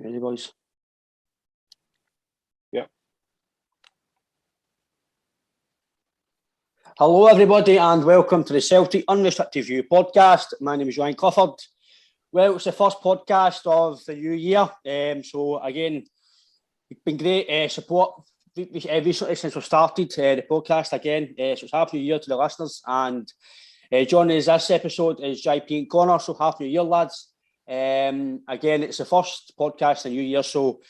Ready, boys? Yeah. Hello, everybody, and welcome to the Celtic Unrestricted View podcast. My name is Ryan Clifford. Well, it's the first podcast of the new year. So, again, it's been great support recently since we started the podcast again. So, it's Happy New Year to the listeners. And joining us this episode is JP and Connor. So, Happy New Year, lads. Again, it's the first podcast in the new year. So,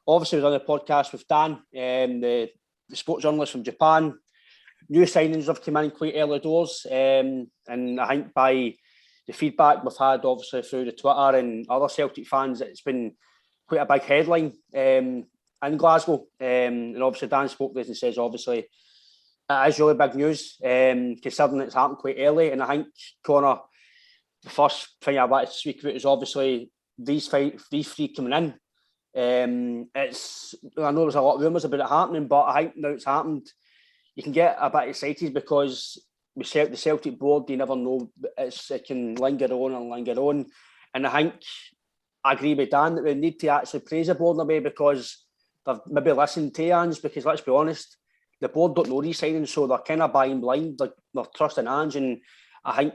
obviously, we've done a podcast with Dan, the sports journalist from Japan. New signings have come in quite early doors, and I think by the feedback we've had, obviously through the Twitter and other Celtic fans, it's been quite a big headline in Glasgow. And obviously Dan spoke to us and says, obviously, it is really big news, considering it's happened quite early. And I think, Connor, the first thing I want to speak about is obviously these three coming in. I know there's a lot of rumours about it happening, but I think now it's happened, you can get a bit excited because the Celtic board, you never know, it can linger on. And I think I agree with Dan that we need to actually praise the board in a way because they've maybe listened to Ange, because let's be honest, the board don't know these signings, so they're kind of buying blind, they're trusting Ange, and I think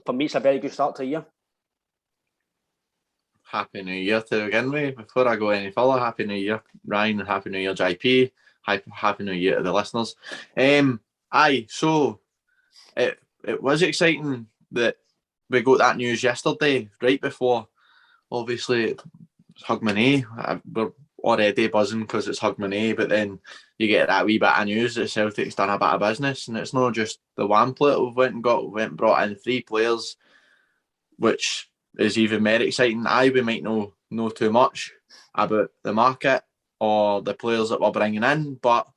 for me it's a very good start to the year. Happy New Year to begin with. Before I go any further, Happy New Year, Ryan, and Happy New Year, JP. Happy New Year to the listeners. So it was exciting that we got that news yesterday, right before, obviously, it's Hogmanay. We're already buzzing because it's Hogmanay, but then you get that wee bit of news that Celtic's done a bit of business, and it's not just the one player we've went and brought in 3 players, which is even more exciting. We might know too much about the market or the players that we're bringing in, but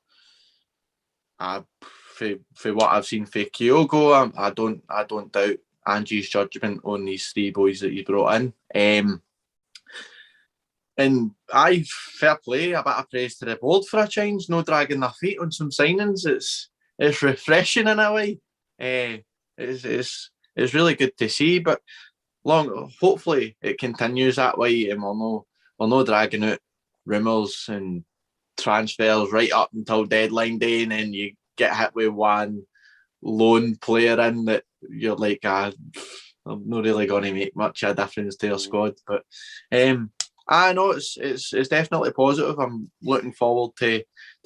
for what I've seen for Kyogo, I don't doubt Angie's judgment on these 3 boys that he brought in. And fair play, a bit of praise to the board for a change, no dragging their feet on some signings. It's refreshing in a way. It's really good to see, but hopefully it continues that way, and we're not dragging out rumours and transfers right up until deadline day, and then you get hit with one lone player in that you're like, I'm not really going to make much of a difference to your squad. But I know it's definitely positive. I'm looking forward to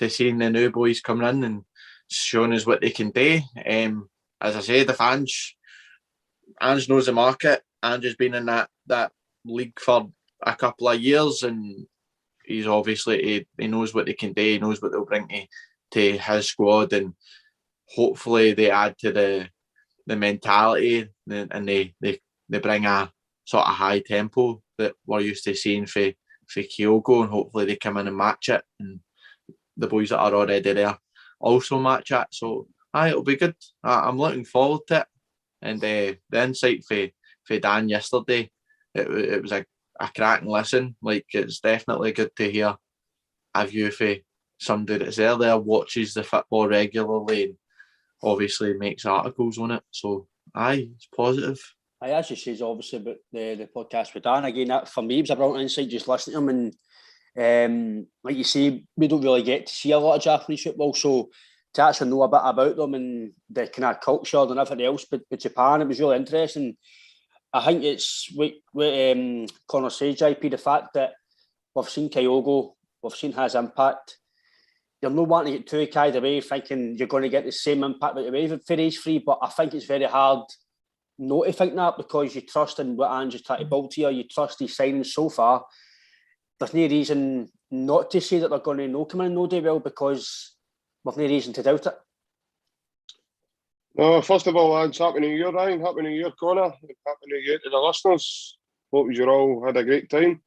seeing the new boys coming in and showing us what they can do. As I say, the fans, Ange knows the market. Ange has been in that league for a couple of years, and he's obviously he knows what they can do. He knows what they'll bring to his squad, and hopefully they add to the mentality, and they bring a sort of high tempo that we're used to seeing for Kyogo, and hopefully they come in and match it, and the boys that are already there also match it. So it'll be good. I'm looking forward to it. And the insight for Dan yesterday, it was a cracking listen. Like, it's definitely good to hear a view for somebody that's there, watches the football regularly, and obviously makes articles on it. So it's positive. I actually says obviously about the podcast with Dan. Again, that for me it was a brilliant insight just listening to him. And like you say, we don't really get to see a lot of Japanese football, so to actually know a bit about them and the kind of culture and everything else, but Japan, it was really interesting. I think it's what Connor says, JP, the fact that we've seen Kyogo, we've seen his impact. You're not wanting to get too carried away thinking you're going to get the same impact that you're for these 3, but I think it's very hard not to think that, because you trust in what Ange is trying to build here, you trust these signings so far. There's no reason not to say that they're going to come in and no do well, because we've no reason to doubt it. No, first of all, lads, Happy New Year, Ryan. Happy New Year, Connor. Happy New Year to the listeners. Hope you all had a great time,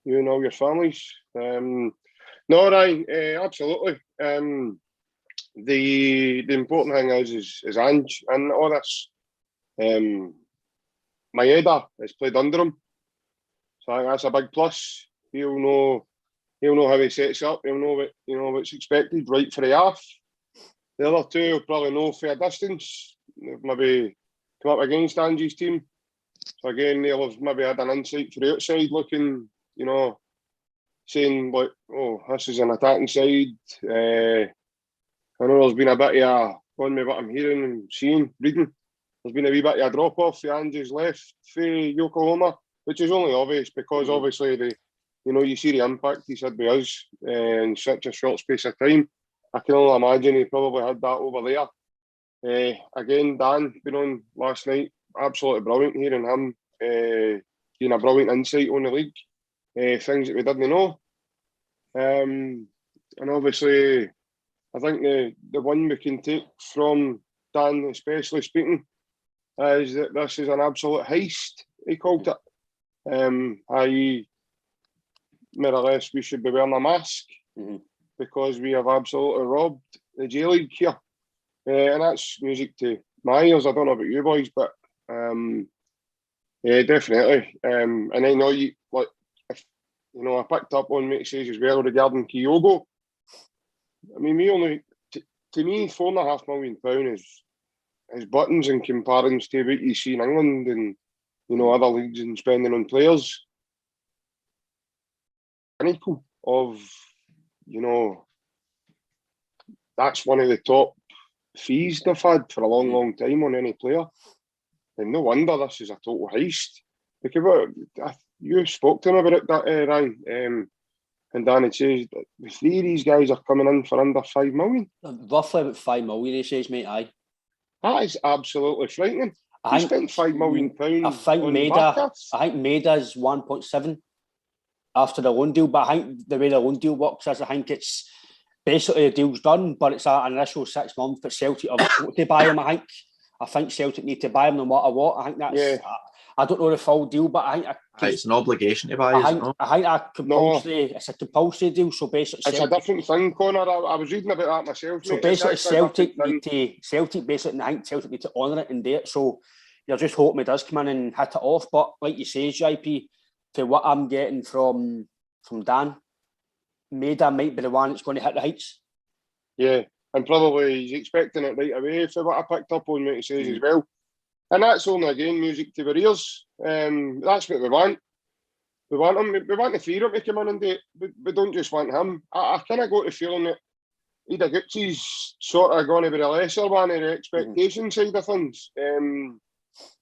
you and all your families. No, Ryan, absolutely. The important thing is Ange and all this. Maeda has played under him, so I think that's a big plus. He'll know how he sets up. He'll know what's expected right for the half. The other 2 will probably know for a distance. They've maybe come up against Ange's team, so again they'll have maybe had an insight for the outside looking you know, saying like, oh, this is an attacking side. I know there's been a bit of a, on me what I'm hearing and seeing, reading, there's been a wee bit of a drop-off for Ange's left for Yokohama, which is only obvious because obviously you see the impact he's had with us in such a short space of time. I can only imagine he probably had that over there. Again, Dan been on last night, absolutely brilliant hearing him, giving a brilliant insight on the league, things that we didn't know. And obviously, I think the one we can take from Dan, especially speaking, is that this is an absolute heist, he called it. I.e., more or less, we should be wearing a mask because we have absolutely robbed the J League here. And that's music to my ears. I don't know about you boys, but yeah, definitely. And I know I picked up on what he says as well regarding Kyogo. I mean, to me, £4.5 million is buttons in comparison to what you see in England and other leagues and spending on players. Pinnacle of that's one of the top fees they've had for a long time on any player, and no wonder this is a total heist. Because you spoke to him about it, Ryan, and Danny says that the three of these guys are coming in for under 5 million. Roughly about 5 million, he says, mate. Aye, that is absolutely frightening. He spent £5 million I think on Maida. I think Maida's 1.7 after the loan deal, but I think the way the loan deal works is I think it's basically the deal's done, but it's an initial 6 months. But Celtic have got to buy him. I think Celtic need to buy him no matter what. I think that's. I don't know the full deal, but I think it's an obligation to buy. It's a compulsory deal. So basically, it's a different thing, Connor. I was reading about that myself. So basically, Celtic need to honour it and do it. So you're just hoping he does come in and hit it off. But like you say, JP, to what I'm getting from Dan, Maida might be the one that's going to hit the heights. Yeah, and probably he's expecting it right away. For what I picked up on what he says as well. And that's only, again, music to our ears. That's what we want. We want him. We want the three of them to come in and do it. We don't just want him. I kind of got the feeling that Idaguchi's sort of going to be the lesser one of the expectation side of things.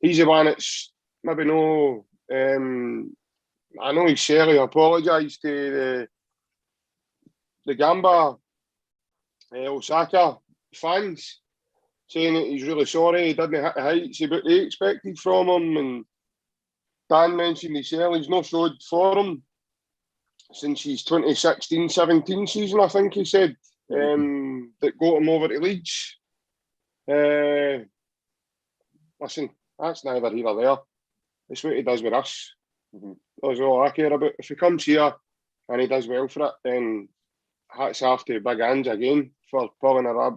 He's the one that's maybe no... I know he's surely apologised to the Gamba Osaka fans, saying that he's really sorry he didn't hit the heights what they expected from him. And Dan mentioned himself, he's not showed for him since his 2016-17 season, I think he said, that got him over to Leeds. Listen, that's neither here or there. It's what he does with us. That's all I care about. If he comes here and he does well for it, then hats off to Big Ange again for pulling another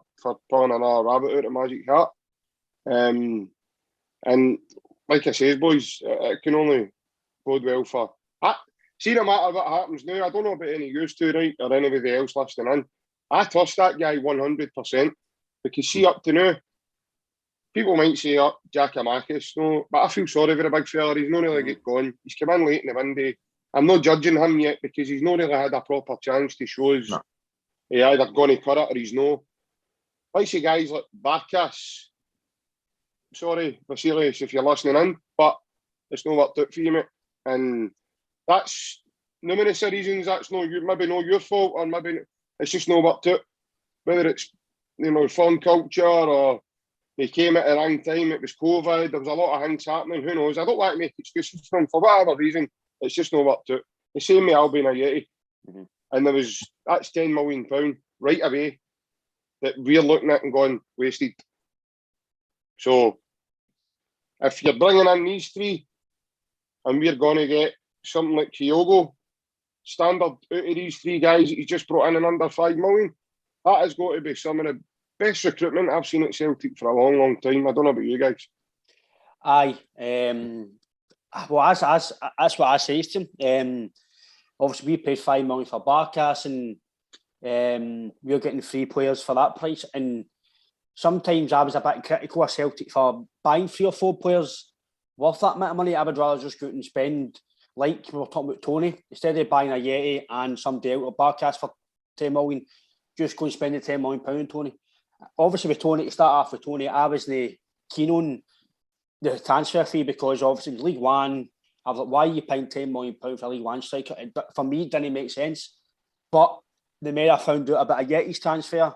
rabbit out of Magic Hat. And like I said, boys, it can only bode well for... See, no matter what happens now, I don't know about any used to, right, or anybody else listening in. I trust that guy 100%, because see, up to now, people might say, Giakoumakis, no, but I feel sorry for the big fella. He's not really get going. He's come in late in the window. I'm not judging him yet because he's not really had a proper chance to show us he either going to cut it or he's no. I see guys like Barkas. Sorry, Vasilius, if you're listening in, but it's not worked out for you, mate. And that's numerous reasons. That's maybe not your fault, or maybe it's just not worked out. Whether it's fun culture or he came at the wrong time, it was COVID, there was a lot of things happening, who knows. I don't like to make excuses for him for whatever reason. It's just not worked out. The same with Albion Ayeti. And that's £10 million right away that we're looking at and going, wasted. So if you're bringing in these three and we're going to get something like Kyogo standard out of these three guys that he's just brought in under 5 million, that has got to be some of the best recruitment I've seen at Celtic for a long time. I don't know about you guys. Aye. Well, that's what I say to him. Obviously, we paid 5 million for Barkas, and we're getting 3 players for that price. And sometimes I was a bit critical of Celtic for buying 3 or 4 players worth that amount of money. I would rather just go out and spend like we were talking about Tony, instead of buying a Yeti and somebody out of Barcast for 10 million, just go and spend the £10 million on Tony. Obviously, with Tony, to start off with Tony, I wasn't keen on the transfer fee because obviously League One, I was like, why are you paying £10 million for a League One striker? For me, it didn't make sense. But the minute I found out about a Yeti's transfer,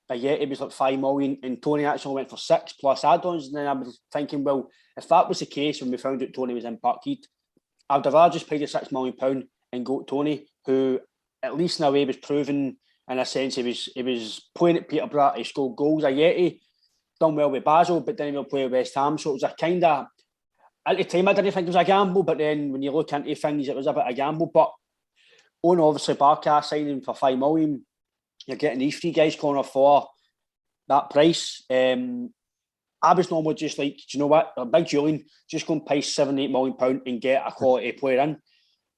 a Yeti was like £5 million and Tony actually went for 6 plus add-ons. And then I was thinking, well, if that was the case when we found out Tony was in Parkhead, I'd have rather just paid the £6 million and go to Tony, who at least in a way was proven in a sense he was playing at Peterborough, he scored goals. A Yeti done well with Basel, but didn't even play with West Ham. So it was a kind of, at the time I didn't think it was a gamble, but then when you look into things, it was a bit of a gamble. But on obviously Barca signing for £5 million, you're getting these three guys corner for that price. I was normally just like, do you know what, Big Julian, just go and pay £7-8 million and get a quality player in.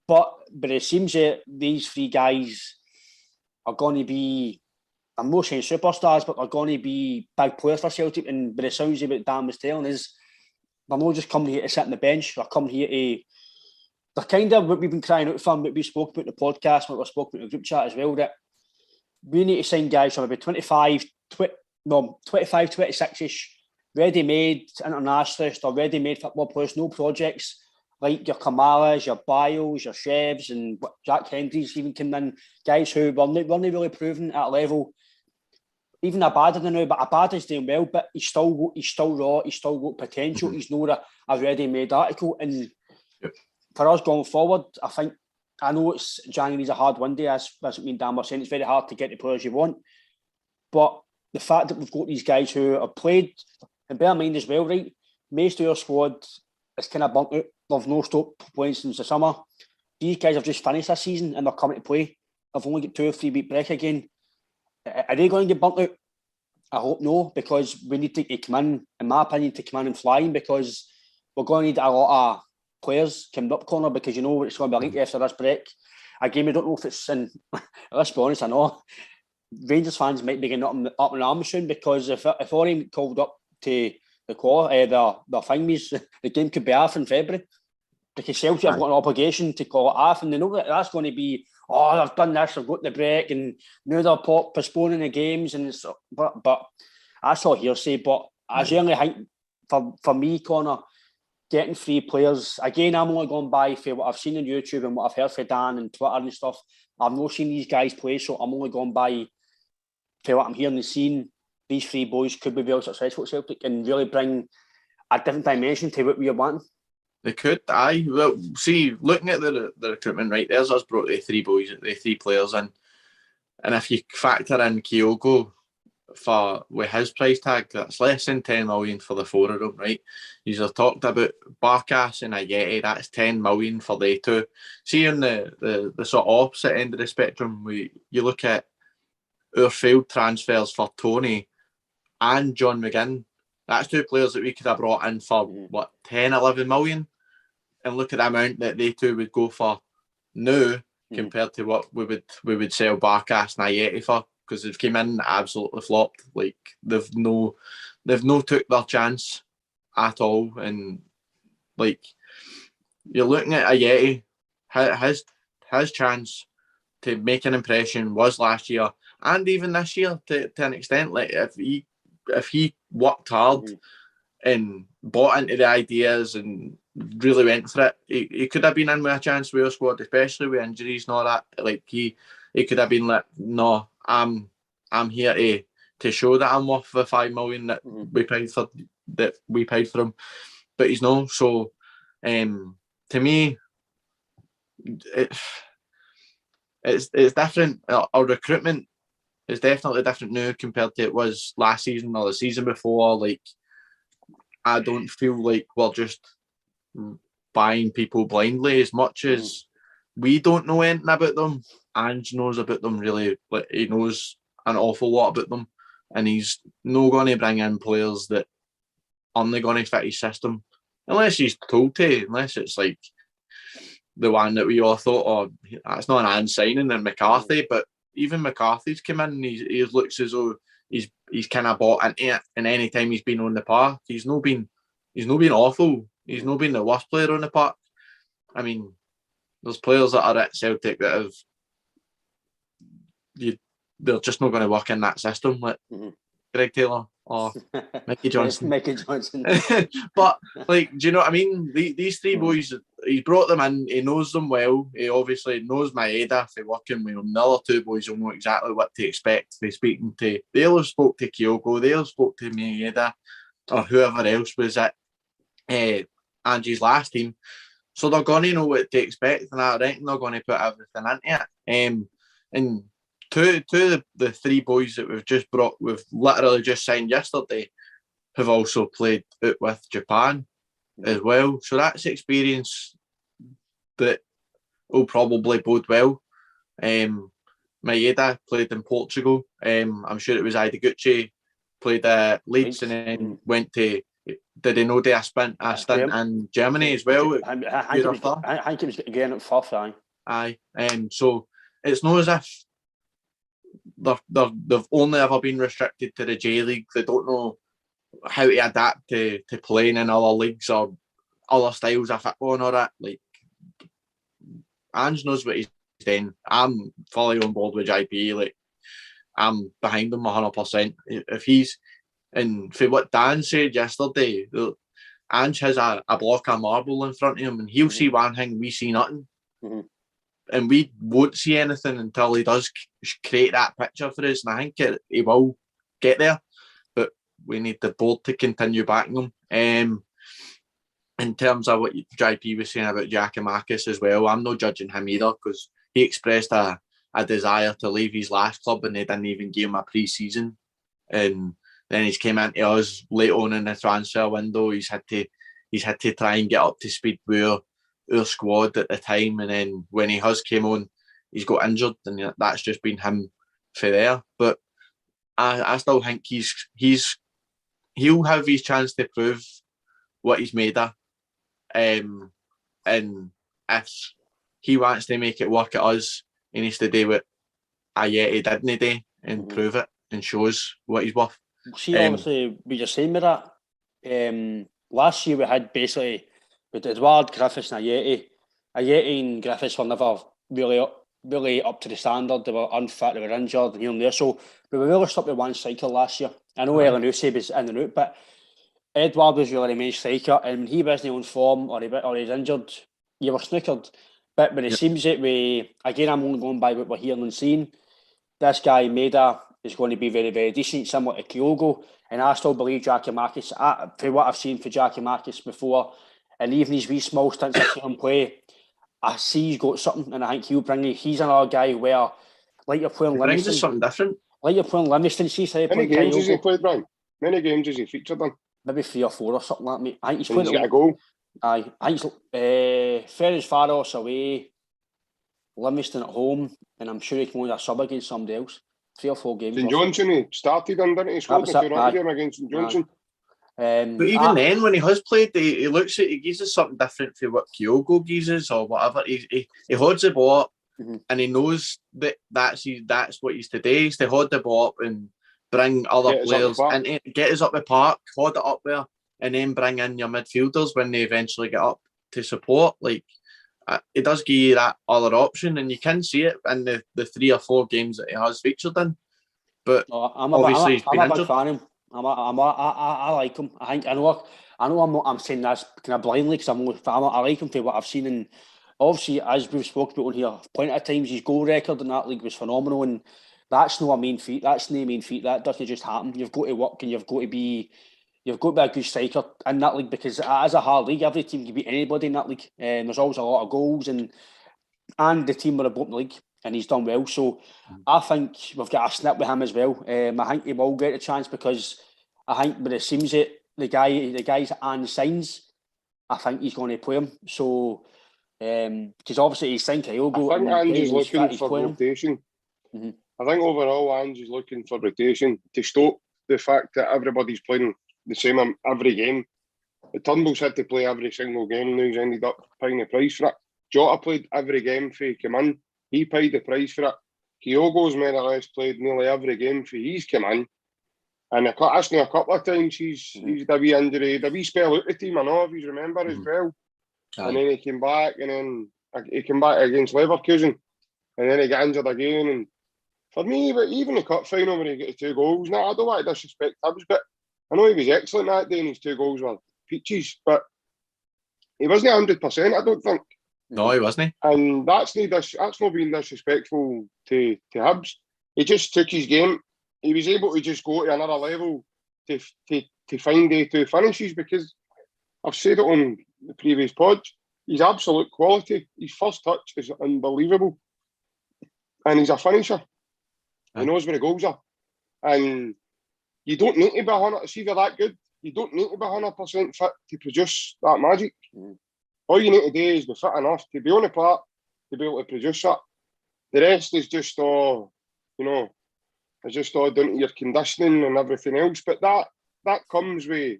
But it seems that these three guys are going to be, I'm not saying superstars, but they're going to be big players for Celtic. And by the sounds of what Dan was telling is, they're not just coming here to sit on the bench, they're coming here to, they're kind of what we've been crying out for, what we spoke about in the podcast, what we spoke about in the group chat as well, that we need to sign guys from maybe 25, 26-ish, ready-made internationalists or ready-made football players, no projects like your Kamalas, your Biles, your Shevs and Jack Hendry's even came in, guys who weren't really proven at a level. Even Abada now, but Abada's doing well, but he's still raw, he's still got potential, he's not a ready-made article. And for us going forward, I know it's January's a hard window, as me and Dan were saying, it's very hard to get the players you want. But the fact that we've got these guys who have played, and bear in mind as well, right, most of our squad is kind of burnt out. They've no stopped playing since the summer. These guys have just finished this season and they're coming to play. They've only got 2 or 3 week break again. Are they going to get burnt out? I hope no, because we need to come in my opinion, to come in and flying, because we're going to need a lot of players coming up corner, because you know what it's going to be like after this break. Again, we don't know if it's in, let's be honest, I know Rangers fans might be getting up in arms soon, because if Orion called up to the thingies, the game could be off in February, because Celtic have got an obligation to call it off, and they know that that's going to be, they've done this, they've got the break, and now they're postponing the games, and it's, but that's all hearsay. But I generally think for me, Connor, getting 3 players, again, I'm only going by for what I've seen on YouTube and what I've heard from Dan and Twitter and stuff. I've not seen these guys play, so I'm only going by for what I'm hearing and seeing. These 3 boys could be very successful at Celtic and really bring a different dimension to what we are wanting. They could, aye. Well, see, looking at the recruitment, right, there's us brought the 3 boys, the 3 players in. And if you factor in Kyogo with his price tag, that's less than 10 million for the 4 of them, right? You have talked about Barkas and a Yeti, that's 10 million for they 2. See, on the sort of opposite end of the spectrum, you look at our failed transfers for Tony and John McGinn. That's 2 players that we could have brought in for 10, 11 million, and look at the amount that they 2 would go for now compared to what we would sell Barkas and Ayeti for, because they've came in absolutely flopped. Like they've no took their chance at all, and like you're looking at Ayeti, his chance to make an impression was last year and even this year to an extent. Like if he worked hard and bought into the ideas and really went for it, he could have been in with a chance with our squad, especially with injuries and all that. Like he could have been like, no, I'm here to show that I'm worth the 5 million that we paid for him, but he's no. So to me, it's different. Our recruitment is definitely different now compared to it was last season or the season before. Like I don't feel like we're just buying people blindly as much as we don't know anything about them. Ange knows about them really. Like he knows an awful lot about them, and he's not going to bring in players that aren't going to fit his system unless he's told to. Unless it's like the one that we all thought, that's not an signing in McCarthy, but even McCarthy's come in and he looks as though he's kind of bought into it, and any time he's been on the park, he's not been awful. He's not been the worst player on the park. I mean, there's players that are at Celtic that they're just not going to work in that system, like Greg Taylor or Mickey Johnson. Mickey Johnson. But, like, do you know what I mean? These three boys, he's brought them in, he knows them well, he obviously knows Maeda for working with them. The other two boys will know exactly what to expect. They'll have spoke to Kyogo, they'll have spoke to Maeda, or whoever else was at Angie's last team. So they're going to know what to expect, and I reckon they're going to put everything into it. And two of the three boys that we've literally just signed yesterday have also played out with Japan as well. So that's experience that will probably bode well. Maeda played in Portugal. I'm sure it was Ideguchi, played at Leeds and then went to, did he know do a stint in Germany as well? I think it was again at Firth, aye. So it's not as if they've only ever been restricted to the J League. They don't know how to adapt to playing in other leagues or other styles of football and all that. Like, Ange knows what he's doing. I'm fully on board with JP. Like, I'm behind him 100%. If he's, and for what Dan said yesterday, Ange has a block of marble in front of him, and he'll see one thing, we see nothing. And we won't see anything until he does create that picture for us. And I think he will get there, but we need the board to continue backing him. In terms of what JP was saying about Giacomakis as well, I'm not judging him either, because he expressed a desire to leave his last club and they didn't even give him a pre-season. And then he's came into us late on in the transfer window. He's had to try and get up to speed with our squad at the time, and then when he has came on, he's got injured, and that's just been him for there. But I still think he'll have his chance to prove what he's made of, and if he wants to make it work at us, he needs to do what Ayeti didn't do and prove it and show us what he's worth. See, obviously, what you're saying with that, last year we had basically with Edward, Griffiths and Ayeti. Ayeti and Griffiths were never really up to the standard. They were unfit, they were injured, and here and there. So we were really stuck with one striker last year. I know Elanusi was in and out, but Edward was really the main striker, and when he wasn't on form or he's injured, you were snookered. But when it seems that again, I'm only going by what we're hearing and seeing, this guy Maeda is going to be very, very decent, similar to Kyogo, and I still believe Giacomakis, for what I've seen for Giacomakis before, and even these wee small stints I've seen him play, I see he's got something, and I think he's another guy where, like you're playing Livingston. Brings something different. Like you're playing Livingston, see how Many games has he played, Brian? Many games has he featured in? Maybe 3 or 4 or something like that, mate. I think he's played. He's got a goal. Aye, I think Ferencváros away, Livingston at home, and I'm sure he can only a sub against somebody else. 3 or 4 games. St Johnson, he started under it. He scored the 2 game against St Johnson. But even then, when he has played, he looks at, he gives us something different for what Kyogo gives us or whatever. He holds the ball up, and he knows that's what he's today. He's to hold the ball up and bring other players in, get us up the park, hold it up there, and then bring in your midfielders when they eventually get up to support. Like, it does give you that other option, and you can see it in the 3 or 4 games that he has featured in. But I'm a big fan of him. I like him. I know I'm saying this kind of blindly because I like him for what I've seen, and obviously, as we've spoken about on here plenty of times, his goal record in that league was phenomenal, and that's not a main feat. That's no main feat. That doesn't just happen. You've got to work, and you've got to be a good striker in that league, because it is a hard league. Every team can beat anybody in that league, and there's always a lot of goals, and the team were above the league, and he's done well. So I think we've got a snip with him as well. I think he will get a chance, because I think when it seems that the guys that Anne signs, I think he's going to play him. So because obviously he's signed Kyogo. I think Ange is looking for rotation. I think overall Ange is looking for rotation to stop the fact that everybody's playing the same every game. The Turnbull's had to play every single game, now he's ended up paying the price for it. Jota played every game for he came in, he paid the price for it. Kyogo's more or less played nearly every game for he's come in, and actually a couple of times he's had a wee injury, a wee spell out the team, I know if you remember as well. And then he came back, and then he came back against Leverkusen, and then he got injured again. And for me, even the cup final where he got 2 goals, now I don't want to disrespect Hibs, but I know he was excellent that day, and his 2 goals were peaches, but he wasn't 100%. I don't think. No, he wasn't. And that's not being disrespectful to Hibs. He just took his game. He was able to just go to another level to find A2 finishes, because I've said it on the previous pod. He's absolute quality. His first touch is unbelievable, and he's a finisher. He knows where the goals are, and you don't need to be 100. See if you're that good, you don't need to be 100% fit to produce that magic. All you need to do is be fit enough to be on the park, to be able to produce that. The rest is just all, it's just all down to your conditioning and everything else. But that comes with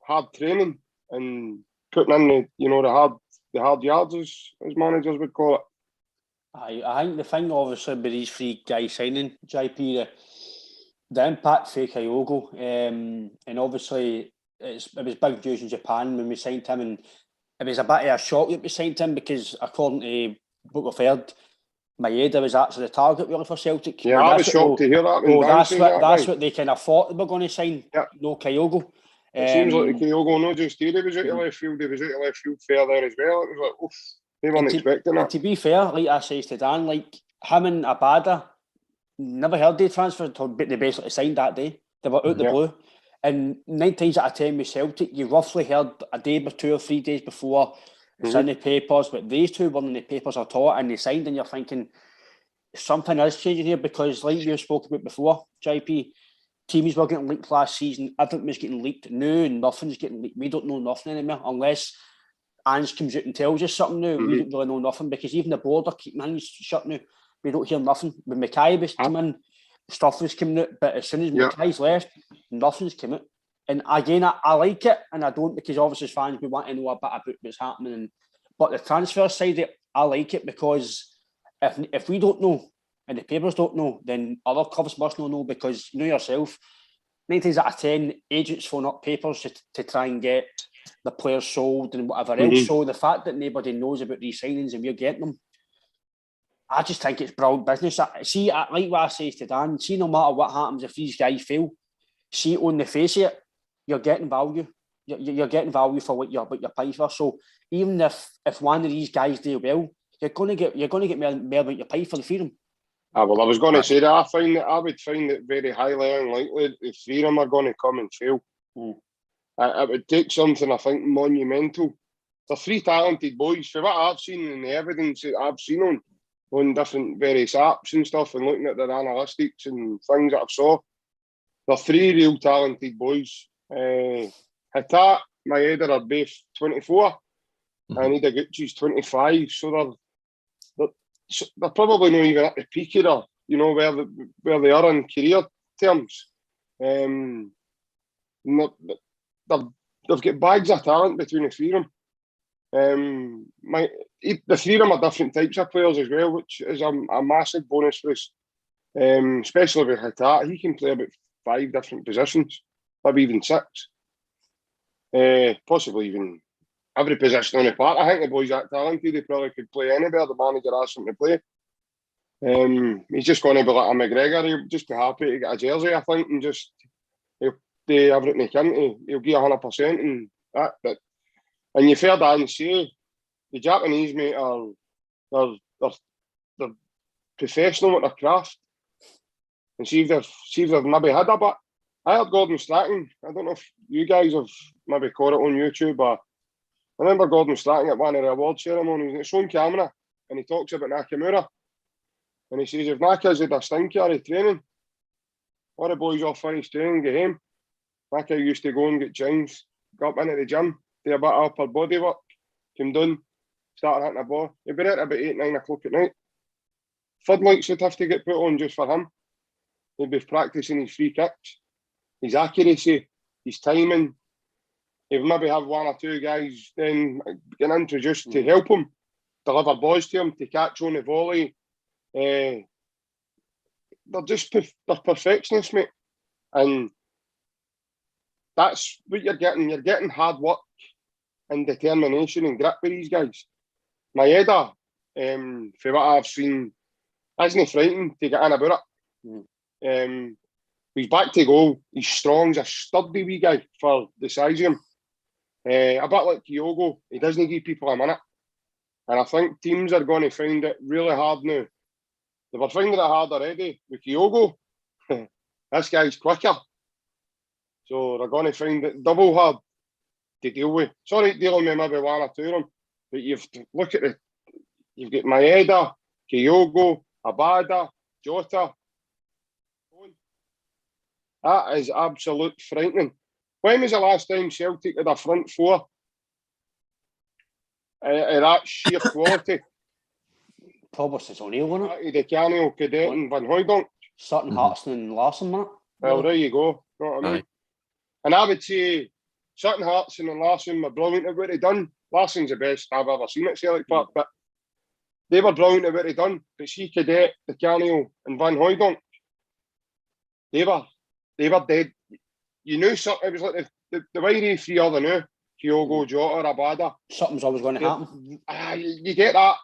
hard training and putting in the hard yards, as managers would call it. I think the thing, obviously, with these 3 guys signing, JP, the impact for Kyogo, and obviously it was big news in Japan when we signed him, and it was a bit of a shock that we signed him, because according to what we've heard, Maeda was actually the target really for Celtic. Yeah, I was shocked to hear that. That's what they kind of thought they were going to sign. Yeah. No Kyogo. It seems like Kyogo, not just he was out of left field, he was out of left field fair there as well. It was like, oof, they weren't expecting that. And to be fair, like I says to Dan, like him and Abada, never heard they transferred, but they basically signed that day. They were out the blue. And 9 times out of 10 with Celtic, you roughly heard a day or 2 or 3 days before it's in the papers, but these 2 weren't in the papers at all, and they signed, and you're thinking something is changing here, because like you spoke about before, JP, teams were getting leaked last season, everything was getting leaked now, and nothing's getting leaked. We don't know nothing anymore, unless Ange comes out and tells us something now. We don't really know nothing, because even the board are keeping hands shut now. We don't hear nothing. When Mackay was coming in, stuff was coming out, but as soon as Mackay's left, nothing's come out. And again, I like it, and I don't, because obviously as fans we want to know a bit about what's happening. But the transfer side, I like it, because if we don't know and the papers don't know, then other clubs must not know, because you know yourself, 9 times out of 10, agents phone up papers to try and get the players sold and whatever else. So the fact that nobody knows about these signings and we're getting them, I just think it's brilliant business. Like what I say to Dan, see, no matter what happens, if these guys fail, see on the face of it, you're getting value. You're getting value for what you're paying for. So even if one of these guys do well, you're going to get more than you pay for the freedom. Well, I was going to say that I would find it very highly unlikely the 3 of them are going to come and fail. It would take something, I think, monumental. They're 3 talented boys. For what I've seen and the evidence that I've seen on different various apps and stuff, and looking at their analytics and things that I've saw, they're 3 real talented boys. Hatat, Maeda are both 24, and Ideguchi's 25, so they're probably not even at the peak of where they are in career terms. They've got bags of talent between the 3 of them. The 3 of them are different types of players as well, which is a massive bonus for us. Especially with Hatat, he can play about 5 different positions, maybe even 6. Possibly even every position on the park. I think the boy's that talented, he probably could play anywhere the manager asks him to play. He's just going to be like a McGregor. He'll just be happy to get a jersey, I think, and just he'll do everything he can. He'll give 100%, and that. And you've heard Dan say the Japanese, mate, they're professional at their craft. And see if they've maybe had a bit. I heard Gordon Strachan. I don't know if you guys have maybe caught it on YouTube, but I remember Gordon Strachan at one of the award ceremonies, and it's on camera, and he talks about Nakamura. And he says, if Naka's had a stinker of training, all the boys all finished training, get home. Naka used to go and get changed, go up into the gym, do a bit of upper body work, came down, started hitting a ball. He'd be there at about 8, 9 o'clock at night. Floodlights would have to get put on just for him. He'd be practising his free kicks, his accuracy, his timing. He'd maybe have 1 or 2 guys then get introduced to help him, deliver balls to him, to catch on the volley. They're perfectionists, mate. And that's what you're getting. You're getting hard work and determination and grit with these guys. Maeda, for what I've seen, isn't frightened to get in about it. He's back to goal. He's strong. He's a sturdy wee guy for the size of him. A bit like Kyogo, he doesn't give people a minute. And I think teams are going to find it really hard now. They were finding it hard already with Kyogo. This guy's quicker. So they're going to find it double hard to deal with. Sorry, dealing with maybe one or two of them. But you've got Maeda, Kyogo, Abada, Jota. That is absolute frightening. When was the last time Celtic had a front four of that sheer quality? Probably since O'Neill, wasn't it? De Canio, Cadet and Van Hooijdonk. Sutton, Hartson and Larson, wasn't it? Well, there you go. You know what I mean? And I would say Sutton, Hartson and Larson were brilliant at what they've done. Larson's the best I've ever seen at Celtic Park, but they were brilliant at what they've done. But see Cadet, De Canio and Van Hooijdonk, they were dead. You knew something. It was like the way they three other now. Kyogo, Jota, Abada. Something's always going to happen. You get that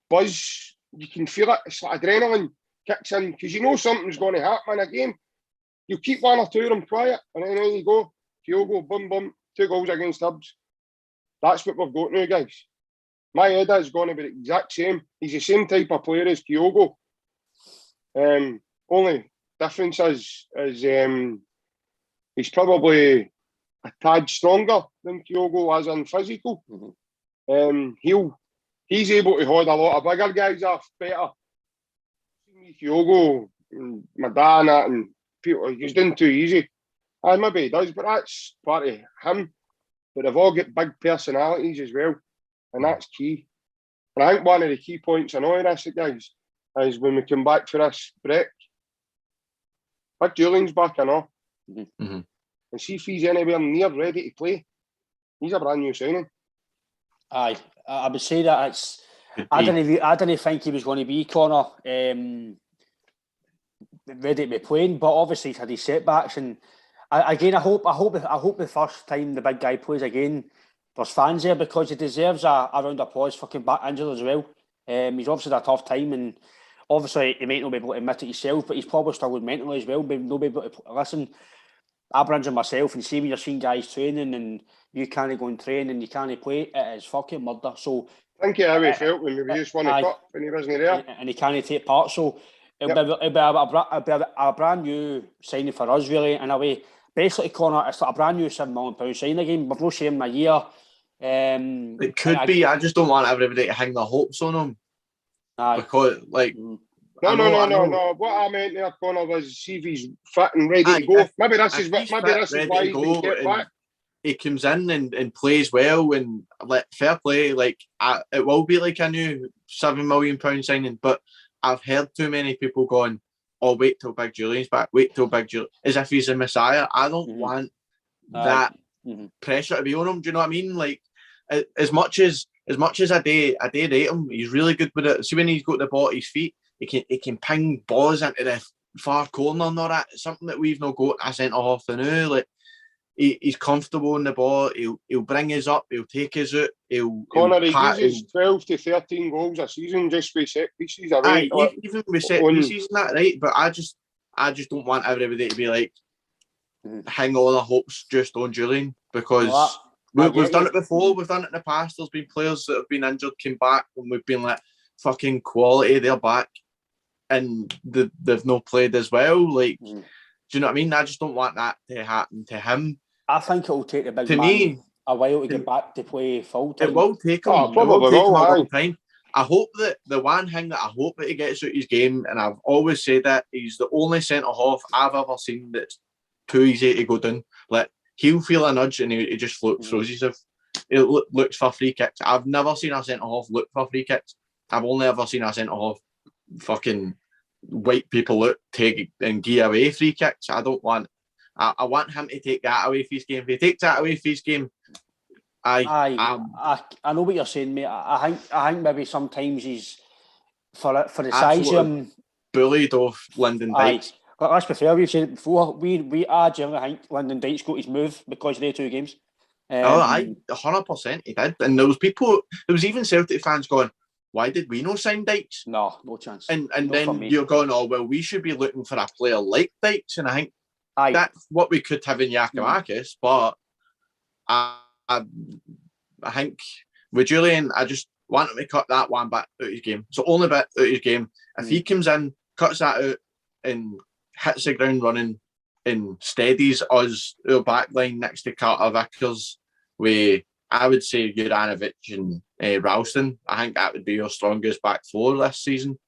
buzz. You can feel it. It's like adrenaline kicks in because you know something's going to happen in a game. You keep one or two of them quiet, and then you go. Kyogo, boom, boom, 2 goals against Hibs. That's what we've got now, guys. Maeda is going to be the exact same. He's the same type of player as Kyogo. Only difference is he's probably a tad stronger than Kyogo as in physical. He's able to hold a lot of bigger guys off better. Kyogo and Madonna and people, he's done too easy. And maybe he does, but that's part of him. But they've all got big personalities as well, and that's key. And I think one of the key points in all of this, guys, is when we come back for this break, Big Julian's back, I know. And see if he's anywhere near ready to play. He's a brand new signing. Aye, I would say that it's. I didn't think he was going to be Connor ready to be playing, but obviously he's had his setbacks. And I hope the first time the big guy plays again, there's fans there because he deserves a round of applause for coming back injured as well. He's obviously had a tough time, and obviously he might not be able to admit it himself, but he's probably struggled mentally as well. But not be able to listen. I've been injured myself, and see when you're seeing guys training and you can't go and train and you can't play, it is fucking murder. So I think how he felt when we just won the cup and he wasn't there. And he can't take part. So it'll be a brand new signing for us, really, in a way. Basically, Connor, it's like a brand new £7 million signing again. We've not seen him in a year. It could be. I just don't want everybody to hang their hopes on him. Because, like... No. What I meant there, Connor, was see if he's fit and ready to go. Maybe this is why he's been kept back. He comes in and plays well, and fair play. Like it will be like a new £7 million signing, but I've heard too many people going, "Oh, wait till Big Julian's back. Wait till Big Julian," as if he's a messiah. I don't want that pressure to be on him. Do you know what I mean? Like as much as I did rate him, he's really good with it. See when he's got the ball at his feet. He can ping balls into the far corner and all that. It's something that we've not got a centre half to know. Like he's comfortable on the ball. He'll bring us up. He'll take us out. Connor, he gives us 12 to 13 goals a season just with set pieces. Even with set pieces and that, right? But I just don't want everybody to be like hang all their hopes just on Julian because we've done it before. We've done it in the past. There's been players that have been injured, came back, and we've been like fucking quality. They're back. And they've not played as well. Like, do you know what I mean? I just don't want that to happen to him. I think it will take the big man a while to get back to play full time. It will take him. A long time. I hope that the one thing that I hope that he gets out his game, and I've always said that he's the only centre half I've ever seen that's too easy to go down. Like he'll feel a nudge and he just throws himself. He looks for free kicks. I've never seen a centre half look for free kicks. I've only ever seen a centre half fucking wipe people out, take and give away free kicks. I want him to take that away from his game. If he takes that away from his game, I know what you're saying, mate. I think maybe sometimes he's for the size of him bullied off Lyndon Dykes. Let's be fair, we've said it before. I generally think Lyndon Dykes got his move because of the 2 games. Aye, 100% he did. And there was even Celtic fans going, why did we not sign Dykes? No chance. And then you're going, oh, well, we should be looking for a player like Dykes. And I think that's what we could have in Giakoumakis. But I think with Julian, I just want him to cut that one bit out of his game. It's the only bit out of his game. If he comes in, cuts that out, and hits the ground running and steadies us, our back line next to Carter Vickers, with, I would say, Juranovic and Ralston, I think that would be your strongest back four this season.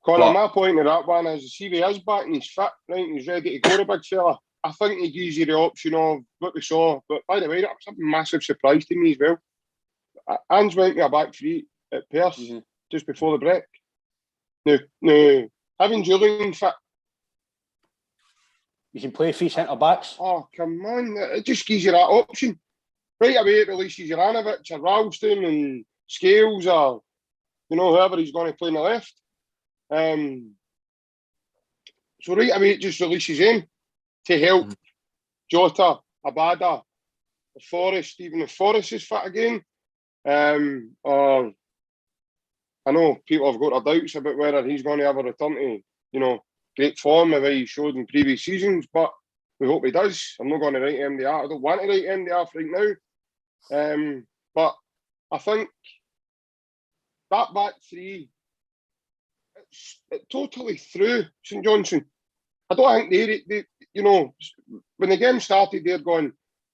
Connor, my point of that one is, see, he is back and he's fit, right, and he's ready to go, the big fella. I think he gives you the option of what we saw. But by the way, that was a massive surprise to me as well. Ange went to a back three at Perth just before the break. Now, having Julian fit, you can play three centre backs. Oh, come on. It just gives you that option. Right away, it releases Juranovic or Ralston and Scales or, whoever he's going to play on the left. So right away, it just releases him to help Jota, Abada, Forrest, even if Forrest is fit again. Or I know people have got their doubts about whether he's going to have a return to, great form the way he showed in previous seasons, but we hope he does. I'm not going to write him the off. I don't want to write him the off right now. But I think that back three, it totally threw St Johnstone. I don't think they when the game started, they're going,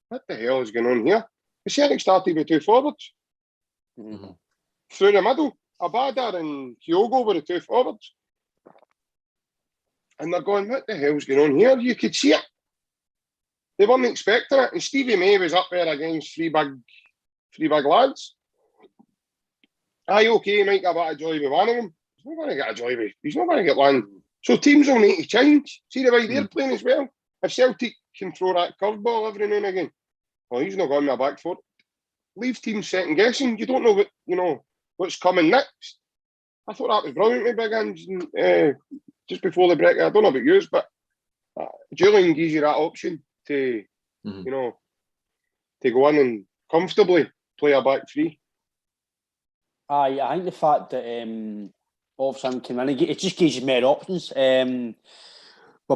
what the hell is going on here? The Celtic started with two forwards. Through the middle, Abada and Kyogo were the two forwards. And they're going, what the hell's going on here? You could see it. They weren't expecting it. And Stevie May was up there against three big lads. Aye, okay, he might get a bit of joy with one of them. He's not going to get a joy with. He's not going to get one. So teams will need to change. See the way they're playing as well. If Celtic can throw that curveball every now and again, well, he's not going to back foot. Leave teams second guessing. You don't know what's coming next. I thought that was brilliant, Big Ange. Just before the break, I don't know about yours, but Julian gives you that option to, to go in and comfortably play a back three. I think the fact that obviously came in, it just gives you more options. We've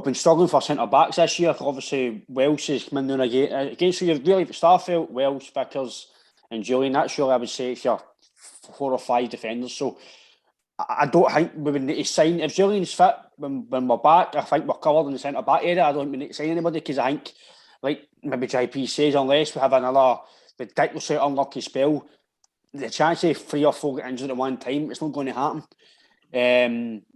been struggling for centre backs this year. Obviously, Welsh is coming in again. So you've really Starfelt, Welsh, Vickers, and Julian. That's really, I would say, if you're 4 or 5 defenders. So I don't think we would need to sign. If Julian's fit when we're back, I think we're covered in the centre back area. I don't think we need to sign anybody because I think, like maybe JP says, unless we have another ridiculously unlucky spell, the chance of 3 or 4 get injured at one time, it's not going to happen.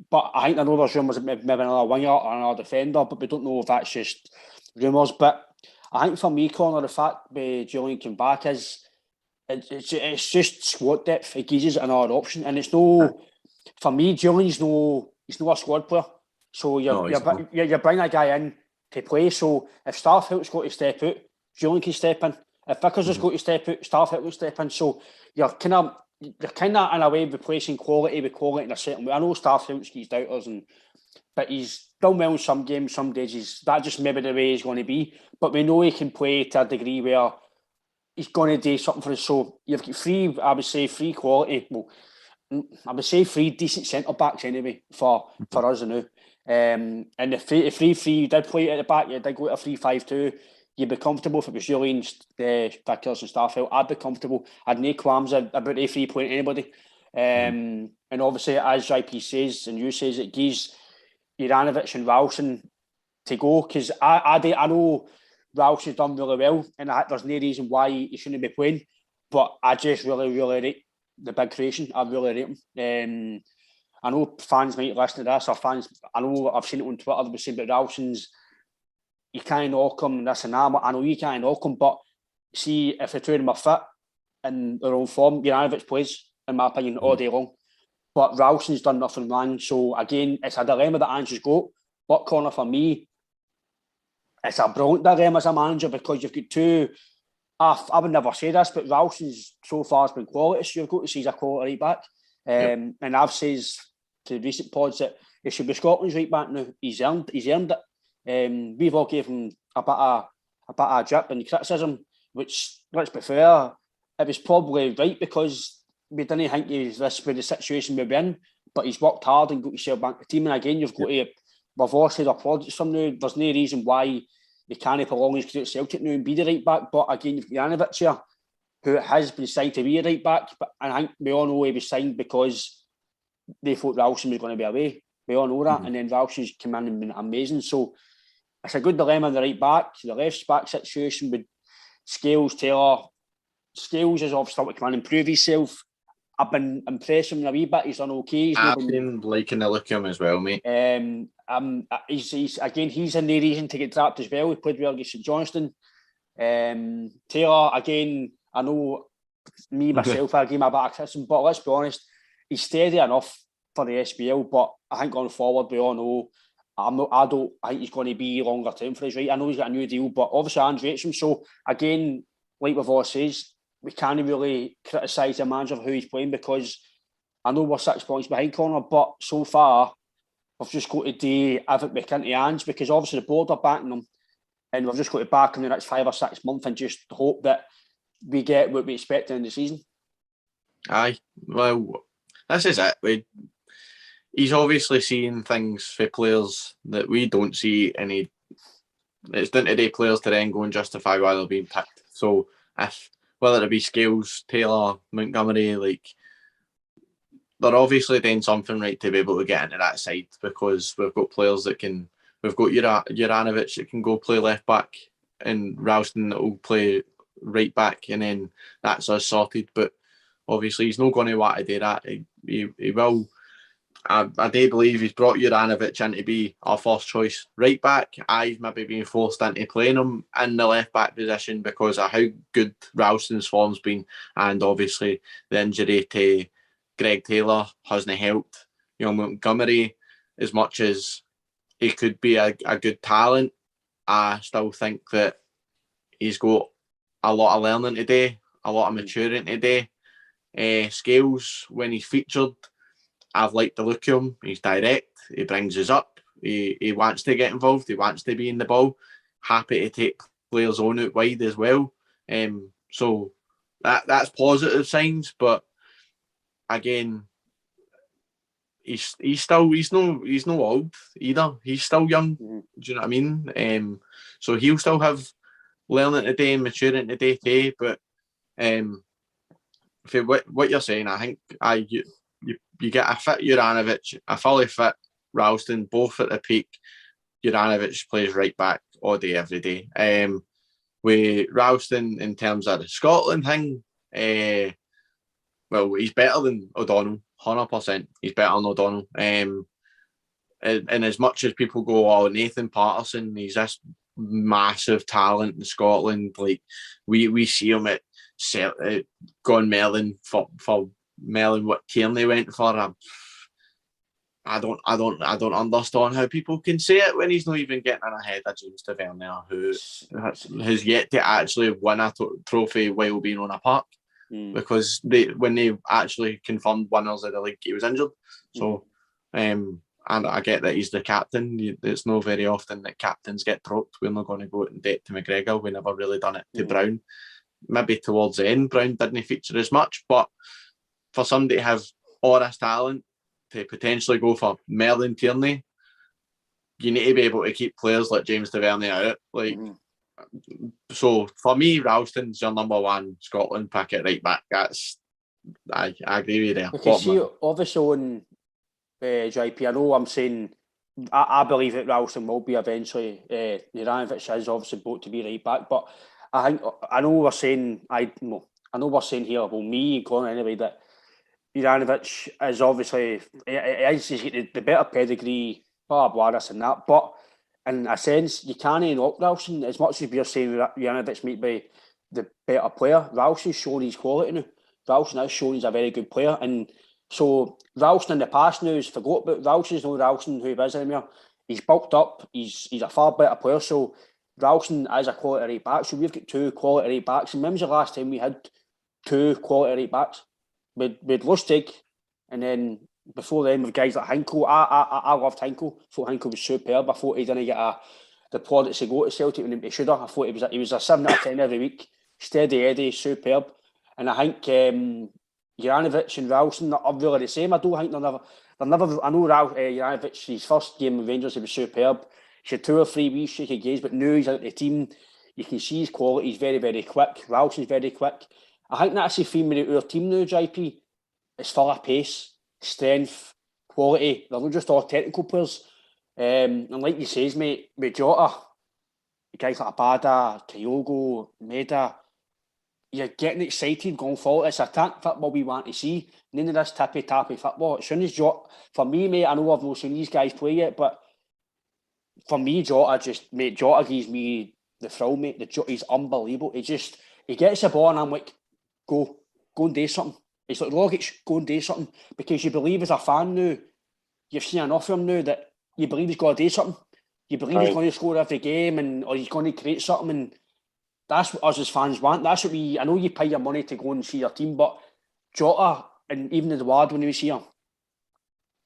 But I think I know there's rumours of maybe another winger or another defender, but we don't know if that's just rumours. But I think for me, Connor, the fact that Julian came back is it's just squad depth. It gives us another option, and it's no. For me, Julian's he's not a squad player. So you're bringing a guy in to play. So if Starfelt's got to step out, Julian can step in. If Vickers has got to step out, Starfelt will step in. So you're kind of in a way replacing quality with quality in a certain way. I know Starfelt's got doubters, but he's done well in some games. Some days that's just maybe the way he's going to be. But we know he can play to a degree where he's going to do something for us. So you've got three quality. Well, I would say 3 decent centre backs anyway for us now. And if 3-3 did play at the back, you did go to a 3-5-2, you'd be comfortable. If it was Julian, Vickers and Starfelt, I'd be comfortable. I'd no qualms about A3 playing anybody. And obviously, as JP says and you says, it gives Juranovic and Ralston to go, because I know Ralston's done really well and there's no reason why he shouldn't be playing, but I just really, really rate the big creation. I really rate him. I know fans might listen to this, or fans, I know I've seen it on Twitter, they've been saying about Ralston's, you can't knock him, this and that. I know you can't knock him, but see, if the two of them are fit in their own form, Juranovic plays, in my opinion, all day long. But Ralston's done nothing wrong. So again, it's a dilemma that Ange's got. But Connor, for me, it's a brilliant dilemma as a manager, because you've got two. I would never say this, but Ralston's so far has been quality. So you've got to see he's a quality right back. And I've said to recent pods that he should be Scotland's right back now. He's earned it. We've all gave him a bit of drip and criticism. which, let's be fair, it was probably right because we didn't think this was the situation we were in, but he's worked hard and got himself back to the team. And again, you've got to, we've obviously applauded some now. There's no reason why they can't prolong his career at Celtic now and be the right back. But again, you've got Janovic here, who has been signed to be a right back. But I think we all know he was signed because they thought Ralston was going to be away. We all know that. And then Ralston's come in and been amazing. So it's a good dilemma on the right back. The left back situation with Scales, Taylor. Scales is obviously what can improve himself. I've been impressed with him a wee bit. He's done okay. I've been liking the look of him as well, mate. He's in the reason to get trapped as well. He played well against St Johnstone. Taylor, again, I know me, myself, I give him a bit of criticism, but let's be honest, he's steady enough for the SPL, but I think going forward, we all know, I don't think he's going to be longer term for us, right? I know he's got a new deal, but obviously Ange rates him. So again, like we've all said, we can't really criticise the manager of who he's playing because I know we're 6 points behind Connor, but so far we've just got to do everything we can to Ange because obviously the board are backing him and we've just got to back him the next 5 or 6 months and just hope that we get what we expect in the season. Aye, well, this is it. He's obviously seeing things for players that we don't see, and it's down to the players to then go and justify why they're being picked. So if whether it be Scales, Taylor, Montgomery, like they're obviously doing something right to be able to get into that side because we've got players that can. We've got Juranovic that can go play left back, and Ralston that will play right back, and then that's us sorted. But obviously, he's not going to want to do that. He will. I do believe he's brought Juranovic in to be our first choice right back. I've maybe been forced into playing him in the left back position because of how good Ralston's form's been, and obviously the injury to Greg Taylor hasn't helped. Young Montgomery, as much as he could be a good talent, I still think that he's got a lot of learning to do, a lot of maturing to do. Scales, when he's featured, I've liked the look of him. He's direct. He brings us up. He wants to get involved. He wants to be in the ball. Happy to take players on out wide as well. So that's positive signs. But again, he's no old either. He's still young. Do you know what I mean? So he'll still have learning to do and maturing to do too. But for what you're saying, I think you get a fit Juranovic, a fully fit Ralston, both at the peak. Juranovic plays right back all day, every day. With Ralston, in terms of the Scotland thing, well, he's better than O'Donnell, 100%. He's better than O'Donnell. And as much as people go, oh, Nathan Patterson, he's this massive talent in Scotland. Like we see him at Gone Merlin for Merlin, what Tierney went for. I don't understand how people can say it when he's not even getting in ahead of James Tavernier, who has yet to actually win a trophy while being on a park. Because when they actually confirmed winners of the league, he was injured. So, and I get that he's the captain. It's not very often that captains get dropped. We're not going to go out in debt to McGregor. We never really done it to Brown. Maybe towards the end, Brown didn't feature as much, but for somebody to have all this talent to potentially go for Merlin Tierney, you need to be able to keep players like James Tavernier out. So for me, Ralston's your number one Scotland pick at right back. I agree with you there. Because see, obviously on JP, I know I'm saying I believe that Ralston will be eventually. Juranovic is obviously both to be right back, but I know we're saying here, well, me and Connor anyway, that Juranovic is obviously he's got the better pedigree, blah blah this and that, but in a sense you can't knock Ralston as much as we're saying Juranovic might be the better player. Ralston's shown his quality now. Ralston has shown he's a very good player, and so Ralston in the past now is forgot about. Ralston's no Ralston who he is anymore. He's bulked up. He's a far better player. So Ralston is a quality right back. So we've got two quality right backs. And when was the last time we had two quality right backs? With Lustig, and then before then with guys like Hinkle. I loved Hinkle. I thought Hinkle was superb. I thought he didn't get the plaudits to go to Celtic when he should have. I thought he was a 7 out of 10 every week. steady Eddie, superb. And I think Juranovic and Ralston are really the same. I don't think they're never. I know Juranovic, his first game with Rangers, he was superb. He had 2 or 3 wee shaky games, but now he's out of the team. You can see his quality. He's very, very quick. Ralston's very quick. I think that's the theme with our team now, JP. It's full of pace, strength, quality. They're not just all technical players. And like you says, mate, with Jota, guys like Abada, Kyogo, Meda, you're getting excited going forward. It's attack football we want to see. None of this tappy football. As soon as Jota, for me, mate, I know I've not seen these guys play yet, but for me, Jota gives me the thrill, mate. He's unbelievable. He gets the ball and I'm like, go and do something. It's like Rogic, go and do something. Because you believe as a fan now, you've seen enough of him now that you believe he's got to do something. You believe he's going to score every game or he's going to create something, and that's what us as fans want. That's what I know you pay your money to go and see your team, but Jota and even Eduardo when he was here,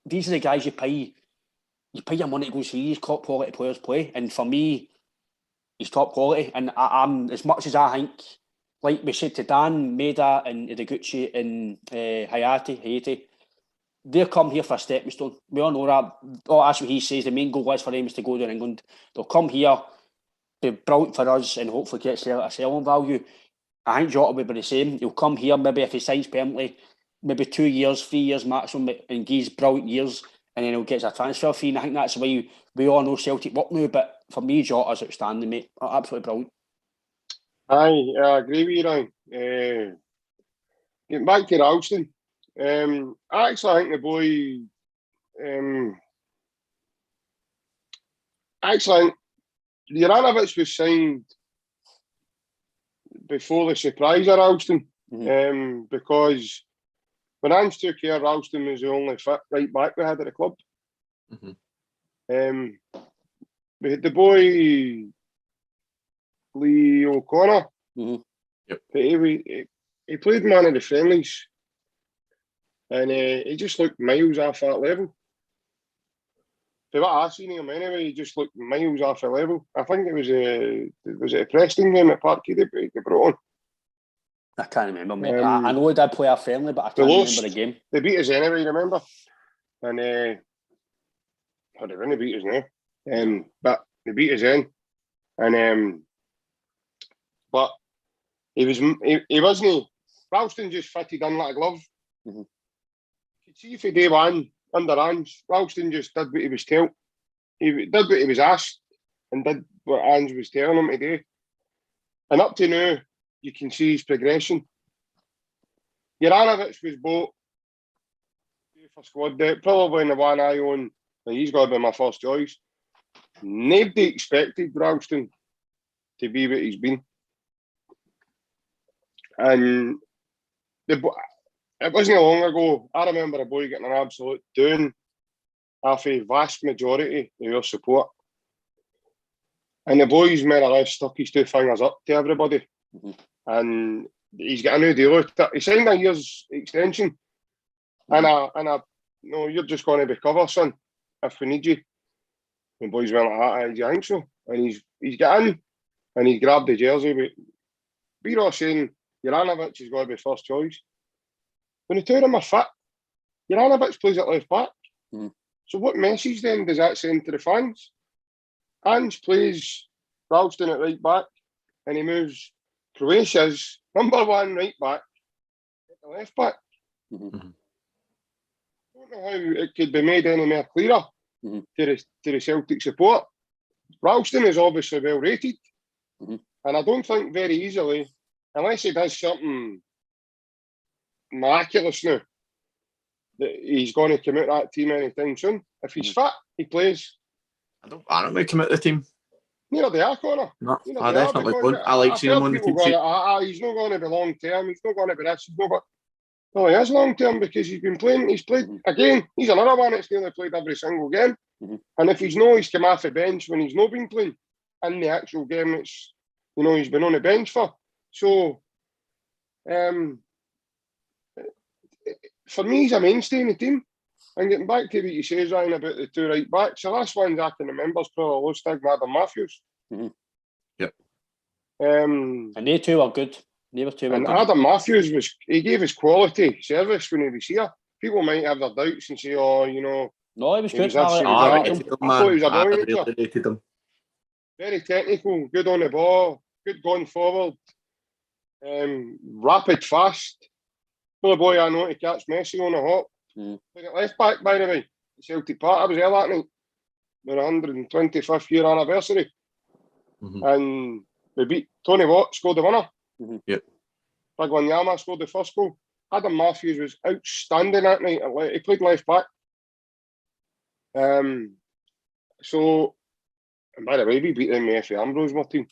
these are the guys you pay your money to go see these top quality players play. And for me, he's top quality. And I'm as much as I think, like we said to Dan, Maeda and Ideguchi and Hayate, they'll come here for a stepping stone. We all know that. Oh, that's what he says. The main goal is for them is to go to England. They'll come here, be brilliant for us, and hopefully get a selling value. I think Jota will be the same. He'll come here, maybe if he signs permanently, maybe 2 years, 3 years maximum, and gives brilliant years, and then he'll get a transfer fee. And I think that's why we all know Celtic work now. But for me, Jota's outstanding, mate. Absolutely brilliant. Aye, I agree with you, Ryan. Getting back to Ralston, I actually think the boy. I actually think Juranovic was signed before the surprise of Ralston, because when Ange took here, Ralston was the only fit right back we had at the club. We had the boy Lee O'Connor. Yep. He played man of the friendlies, and he just looked miles off that level. For what I've seen him anyway, he just looked miles off the level. I think it was a Preston game at Parkhead they brought on. I can't remember, mate. I know he did play a friendly, but I can't remember the game. They beat us anyway, remember? And they didn't beat us now. But they beat us then. And but he wasn't. Ralston just fitted in like a glove. You could see for day one under Ange, Ralston just did what he was told. He did what he was asked and did what Ange was telling him to do. And up to now, you can see his progression. Juranovic was bought for squad depth, probably in the one I own. He's got to be my first choice. Nobody expected Ralston to be what he's been. And it wasn't long ago, I remember a boy getting an absolute doing off a vast majority of your support. And the boy's more or less stuck his 2 fingers up to everybody. And he's got a new deal with it. He signed a year's extension. And you're just going to be cover, son, if we need you. And the boys went like that, do you think so? And he's got in and he grabbed the jersey. But we're all saying Juranovic is going to be first choice. When the two of them are fit, Juranovic plays at left back. So what message then does that send to the fans? Ange plays Ralston at right back and he moves Croatia's number 1 right back at the left back. I don't know how it could be made any more clearer to the Celtic support. Ralston is obviously well rated, and I don't think very easily, unless he does something miraculous now, that he's going to come out that team anytime soon. If he's fit, he plays. I don't want to commit the team. Neither they are, Connor. No, I definitely won't. I like seeing him on the team sheet. He's not going to be long term. He's not going to be this. Well, he is long term because he's been playing. He's played again. He's another one that's nearly played every single game. And if he's come off the bench when he's not been playing in the actual game, it's he's been on the bench for. So, for me, he's a mainstay in the team. And getting back to what you say, Ryan, about the 2 right backs, the last ones I can remember is probably Lustig and Adam Matthews. Yep. And they two were good. They were two were And good. Adam Matthews gave us quality service when he was here. People might have their doubts and say, No, he was he good. was this, he was I that. rated him, I thought he was a man. I brilliant player. really rated him. Very technical, good on the ball, good going forward, rapid, fast. The boy I know to catch Messi on the hop. Like at left back, by the way, Celtic Park. I was there that night. Their 125th year anniversary, and we beat Tony Watt, scored the winner. Yep. Big Wanyama scored the first goal. Adam Matthews was outstanding that night. He played left back. So, and by the way, we beat them with Effie Ambrose, my team.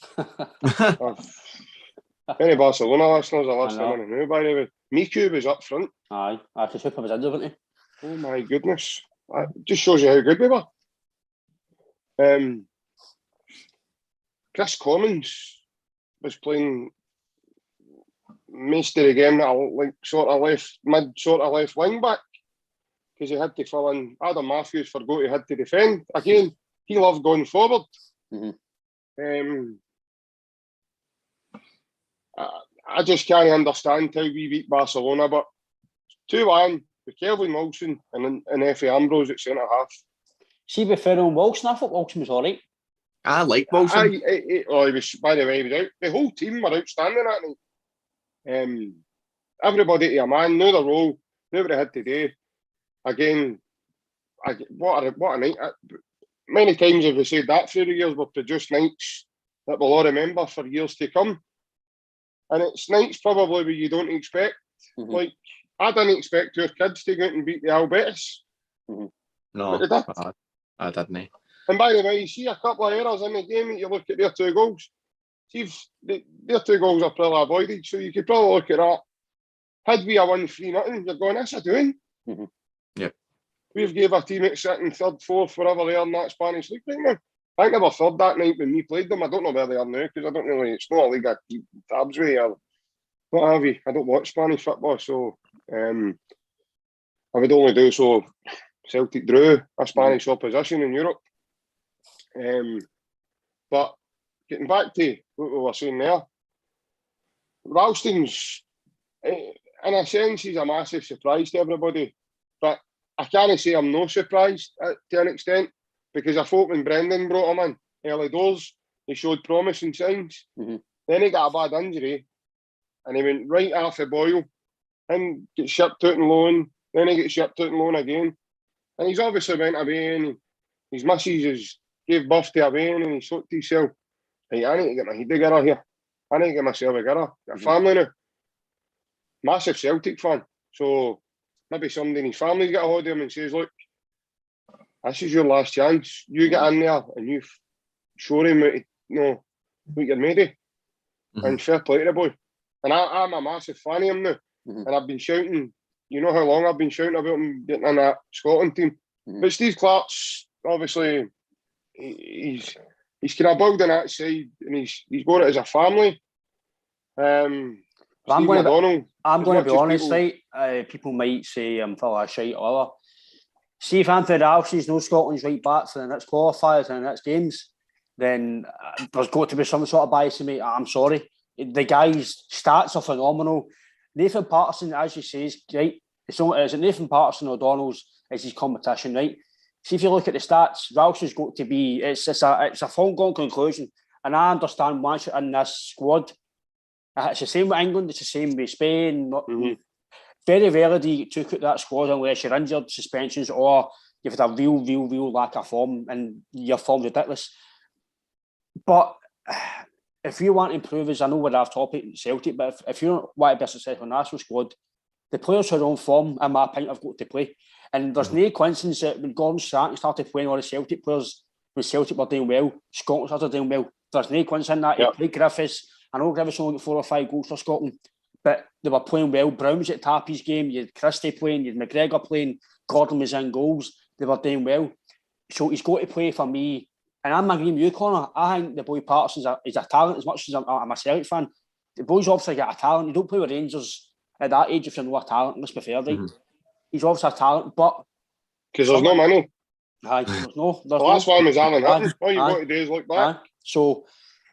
Any Barcelona listeners are listening now, by the way. Miku was up front. Aye, because Hooper was injured, wasn't he? Oh my goodness. That just shows you how good we were. Chris Commons was playing most of the game, like sort of left wing back, because he had to fill in. Adam Matthews forgot he had to defend. Again, he loved going forward. I just can't understand how we beat Barcelona, but 2-1 with Kelvin Wilson and Effie Ambrose at centre half. See, with Ferron Wilson, I thought Wilson was all right. I like Wilson. He was, by the way, he was out. The whole team were outstanding that night. Everybody to a man, knew the role, knew what they had to do. Again, what a night. Many times have we said that through the years, we've produced nights that we'll all remember for years to come. And it's nights probably where you don't expect. Like, I didn't expect your kids to go out and beat the Albetis. No, but they did. I didn't. And by the way, you see a couple of errors in the game, you look at their 2 goals. See, their 2 goals are probably avoided, so you could probably look at that. Had we a 1-3-0, you're going, that's a doing. Yep. We've gave a team that's sitting third, fourth, wherever they are in that Spanish league right now. I think they were third that night when we played them. I don't know where they are now, because I don't really, it's not a league I keep tabs with or what have you. I don't watch Spanish football, so I would only do so. Celtic drew a Spanish opposition in Europe. But getting back to what we were saying there, Ralston's, in a sense, he's a massive surprise to everybody. But I can't say I'm no surprised to an extent, because I thought when Brendan brought him in early doors, he showed promising signs. Then he got a bad injury, and he went right off the boil, and get shipped out and loan. Then he gets shipped out and loan again. And he's obviously went away, and his missus gave birth to a baby, and he thought to himself, hey, I need to get my head together here. I need to get myself together. Got a family now. Massive Celtic fan. So maybe somebody in his family's got a hold of him and says, look, this is your last chance. You get in there and you show him what you're made of. And fair play to the boy. And I'm a massive fan of him now. And I've been shouting, you know how long I've been shouting about him getting in that Scotland team. But Steve Clark's obviously, he's kind of building that side, and he's got it as a family. I'm going to be honest, right? People might say I'm full of shite or whatever. See, if Anthony Ralston's no Scotland's right back for the next qualifiers and the next games, then there's got to be some sort of bias in me. I'm sorry. The guy's stats are phenomenal. Nathan Patterson, as you say, is right. It's Nathan Patterson O'Donnell's is his competition, right? See, if you look at the stats, Ralston's got to be. It's a foregone conclusion, and I understand once you're in this squad, it's the same with England. It's the same with Spain. Very rarely do you took out that squad unless you're injured, suspensions, or you've had a real lack of form, and your form's ridiculous. But if you want to improve, as I know we're off topic Celtic, but if you want to be a successful national squad, the players who are on form, in my opinion, have got to play. And there's no coincidence that when Gordon Strachan started playing all the Celtic players, when Celtic were doing well, Scotland started doing well. There's no coincidence in that. He played Griffiths. I know Griffiths only got 4 or 5 goals for Scotland, but they were playing well. Brown was at Tappy's game. You had Christie playing. You had McGregor playing. Gordon was in goals. They were doing well. So he's got to play for me. And I'm agreeing with you, Connor. I think the boy Patterson's is a talent as much as I'm a Celtic fan. The boy's obviously got a talent. You don't play with Rangers at that age if you're not a talent. Let's be fair, right? He's obviously a talent, but... Because there's no money. Aye, there's no... The last one was Alan Hutton. All you've got to do is look back. So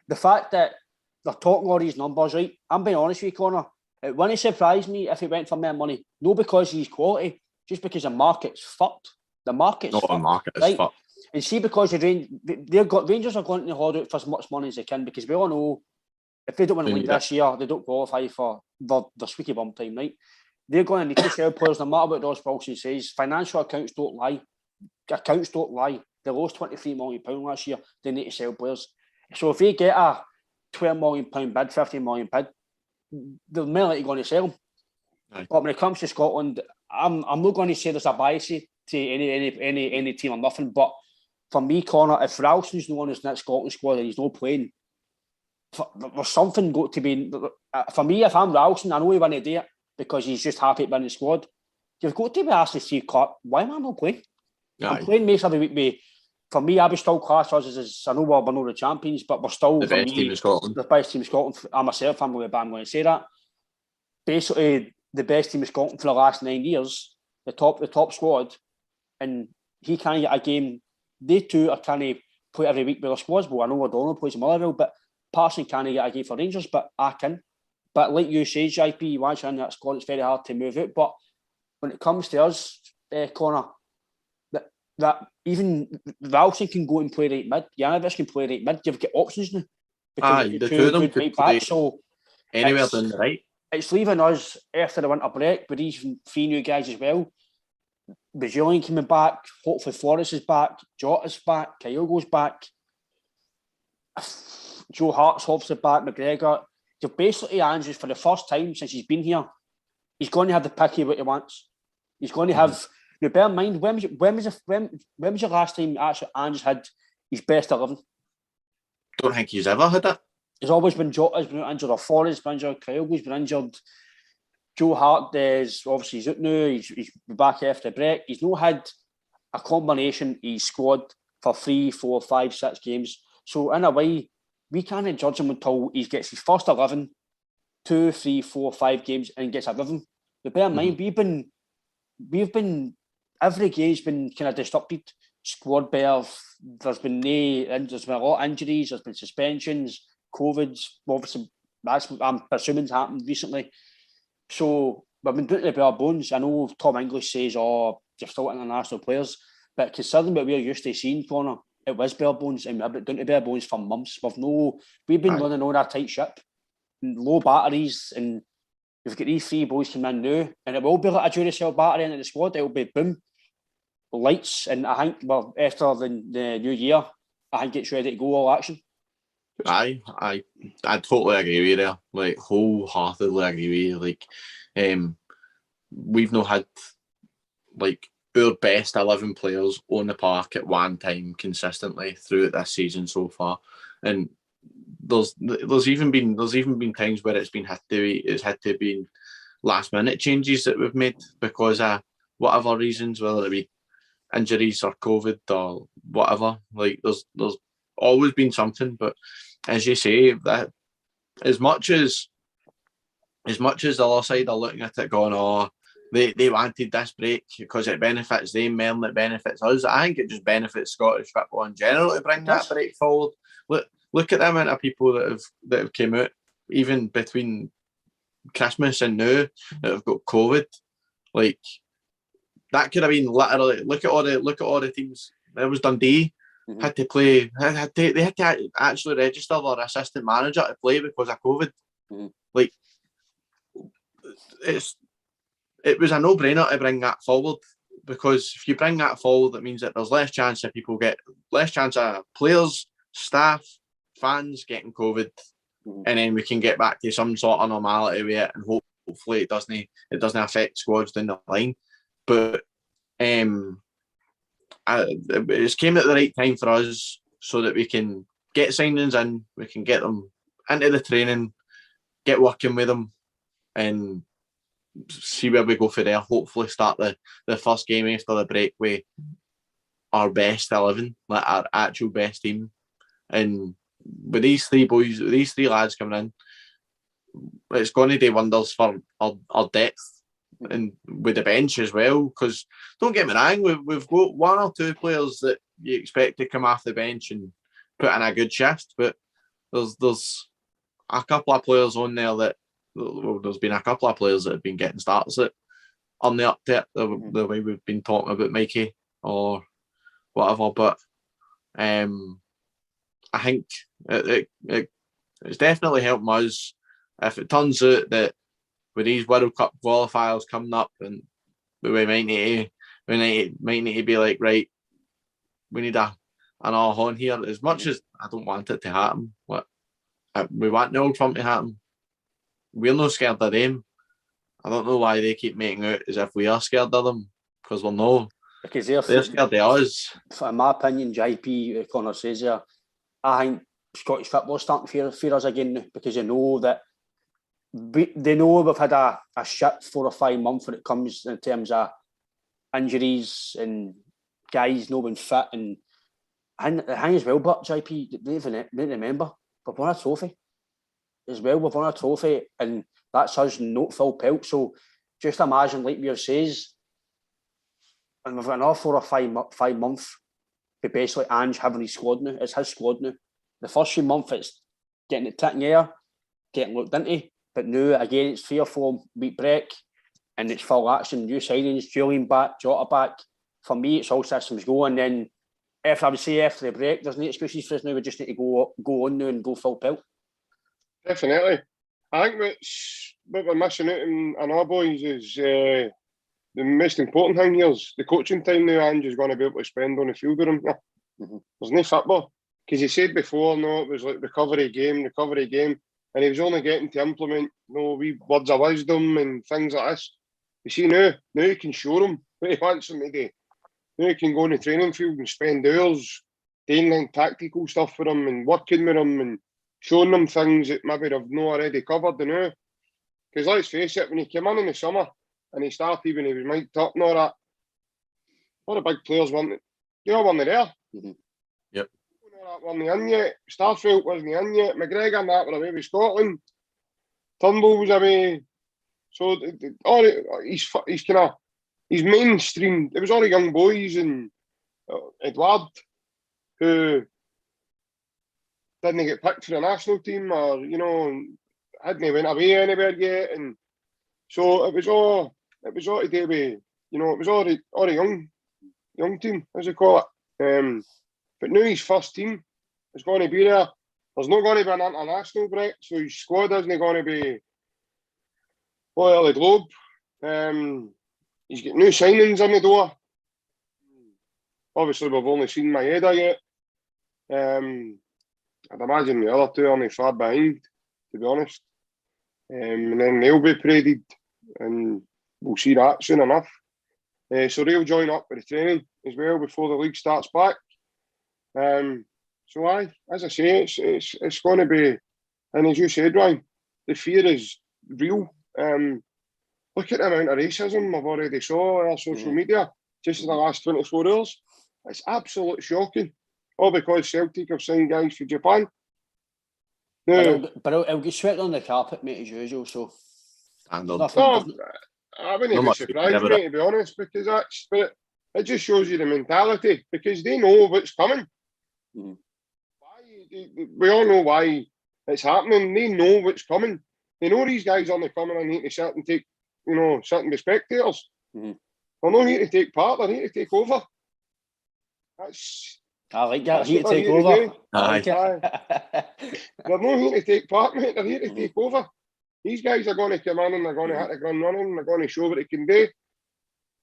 the fact that they're talking all these numbers, right? I'm being honest with you, Connor. It wouldn't surprise me if he went for more money. No, because he's quality, just because the market's fucked. The market's No, the fucked, market is right? fucked. And see, because Rangers are going to hold out for as much money as they can, because we all know if they don't win the league this year, they don't qualify for the squeaky bum time, right? They're going to need to sell players no matter what Ross Wilson says. Financial accounts don't lie. Accounts don't lie. They lost £23 million last year. They need to sell players. So if they get a £12 million bid, £15 million bid, they're more likely going to sell them. Aye. But when it comes to Scotland, I'm not going to say there's a bias to any team or nothing. But for me, Connor, if Ralston's not on his next Scotland squad and he's not playing, there's something got to be. For me, if I'm Ralston, I know he wouldn't do it because he's just happy to be in the squad. You've got to be asked to Steve Clark, why am I not playing? Aye. I'm playing most every week. For me, I would still class us as I know we're not the champions, but we're still The best team in Scotland. The best team in Scotland. I myself, I'm going to say that. Basically, the best team in Scotland for the last 9 years, the top squad, and he can't get a game. They two are trying to play every week with their squads. Well, I know O'Donnell plays in Motherwell, but Parson can't get a game for Rangers, but I can. But like you say, JP, you watch in that squad, it's very hard to move out. But when it comes to us, Connor, that even Ralston can go and play right mid. Janovic can play right mid. You've got options now. Aye, the two of them could play so anywhere down the right. It's leaving us after the winter break with these 3 new guys as well. Bajilian coming back. Hopefully Forrest is back. Jota's back. Kyogo's back. Joe Hart's obviously back. McGregor. You're basically Andrews for the first time since he's been here. He's going to have the picky what he wants. He's going to have. Now, bear in mind, when was your last time actually Andrews had his best 11? Don't think he's ever had it. There's always been Jota's been injured, or Forrest's been injured, Kyogo's been injured. Joe Hart is obviously he's out now. He's back after the break. He's not had a combination. He's squad for 3, 4, 5, 6 games. So in a way, we can't judge him until he gets his first 11, 2, 3, 4, 5 games, and gets a rhythm. But bear in mind, we've been every game's been kind of disrupted. Squad berth. There's been a lot of injuries. There's been suspensions, COVID's. Obviously, that's I'm presuming's happened recently. So we've been doing it bare bones. I know Tom English says, "Oh, you're still international players," but considering what we're used to seeing, Connor, it was bare bones, and we've been doing it bare bones for months. We've been running on our tight ship, and low batteries, and we've got these 3 boys coming in now, and it will be like a Duracell battery in the squad. It will be boom, lights, and I think after the new year, I think it's ready to go all action. I totally agree with you there. Like, wholeheartedly agree with you. Like, we've not had like our best 11 players on the park at one time consistently throughout this season so far, and there's even been times where it's had to be last minute changes that we've made because of whatever reasons, whether it be injuries or COVID or whatever. Like, there's always been something, but as you say, that as much as the other side are looking at it going, oh, they wanted this break because it benefits them more than it benefits us. I think it just benefits Scottish football in general to bring that break forward. Look at the amount of people that have came out even between Christmas and now that have got COVID. Like, that could have been literally look at all the teams. There was Dundee. Had to play. They had to actually register their assistant manager to play because of COVID. Like, it was a no-brainer to bring that forward because if you bring that forward, it means that there's less chance of players, staff, fans getting COVID, and then we can get back to some sort of normality with it, and hopefully it doesn't affect squads down the line. But it's came at the right time for us so that we can get signings in, we can get them into the training, get working with them, and see where we go for there. Hopefully start the first game after the break with our best 11, like our actual best team. And with these 3 boys, these 3 lads coming in, it's going to do wonders for our depth and with the bench as well, because don't get me wrong, we've got 1 or 2 players that you expect to come off the bench and put in a good shift, but there's a couple of players on there that, well, there's been a couple of players that have been getting starts that on the update, the way we've been talking about Mikey or whatever. But I think it's definitely helped us. If it turns out that with these World Cup qualifiers coming up, and we might need to be like, right, we need another horn here. As much as I don't want it to happen, we want the Old Firm to happen. We're not scared of them. I don't know why they keep making out as if we are scared of them, because we're not. Because they're scared of us. In my opinion, JP, Connor says there, I think Scottish football's starting to fear us again now, because they know that they know we've had a shit 4 or 5 months when it comes in terms of injuries and guys not being fit. And I think as well, but JP, they even remember, we've won a trophy as well. We've won a trophy, and that's us not full pelt. So just imagine, like Weir says, and we've got another 4 or 5 months to basically Ange having his squad now. It's his squad now. The first few months it's getting it taken air, getting looked into. But now, again, it's 3 or 4 week break and it's full action, new signings, Julian back, Jota back. For me, it's all systems go. And then, if I would say after the break, there's no excuses for us now. We just need to go on now and go full pelt. Definitely. I think what we're missing out in our boys is the most important thing here is the coaching time now Ange is going to be able to spend on the field with him. There's no football. Because he said before, no, it was like recovery game. And he was only getting to implement wee words of wisdom and things like this. You see, now you can show them what he wants them to do. Now you can go on the training field and spend hours doing like tactical stuff for them and working with them and showing them things that maybe they've not already covered. Because let's face it, when he came in the summer and he started when he was mic'd up and all that, all the big players weren't there. Yep. Weren't in yet. Starfelt wasn't in yet. McGregor and that were away with Scotland. Turnbull was away. So he's mainstream. It was all the young boys and Edward who didn't get picked for the national team or hadn't went away anywhere yet, and so it was all to do with it was all the young team as they call it. But now his first team is going to be there. There's not going to be an international break, so his squad isn't going to be all the globe. He's got new signings in the door. Obviously, we've only seen Maeda yet. I'd imagine the other two aren't far behind, to be honest. And then they'll be paraded, and we'll see that soon enough. So they'll join up with the training as well before the league starts back. So as I say, it's going to be, and as you said, Ryan, the fear is real. Look at the amount of racism I've already saw on our social media just in the last 24 hours. It's absolutely shocking. All because Celtic have signed guys for Japan. Now, but it'll get swept on the carpet, mate, as usual. So I wouldn't be surprised, mate, to be honest, because it just shows you the mentality, because they know what's coming. We all know why it's happening. They know what's coming. They know these guys aren't coming and need to sit and take, sit and be spectators. They're not here to take part, they're here to take over. I like that, here to take over. They're not here to take part, mate, they're here to take over. These guys are going to come in and they're going to hit the ground running, they're going to show what they can do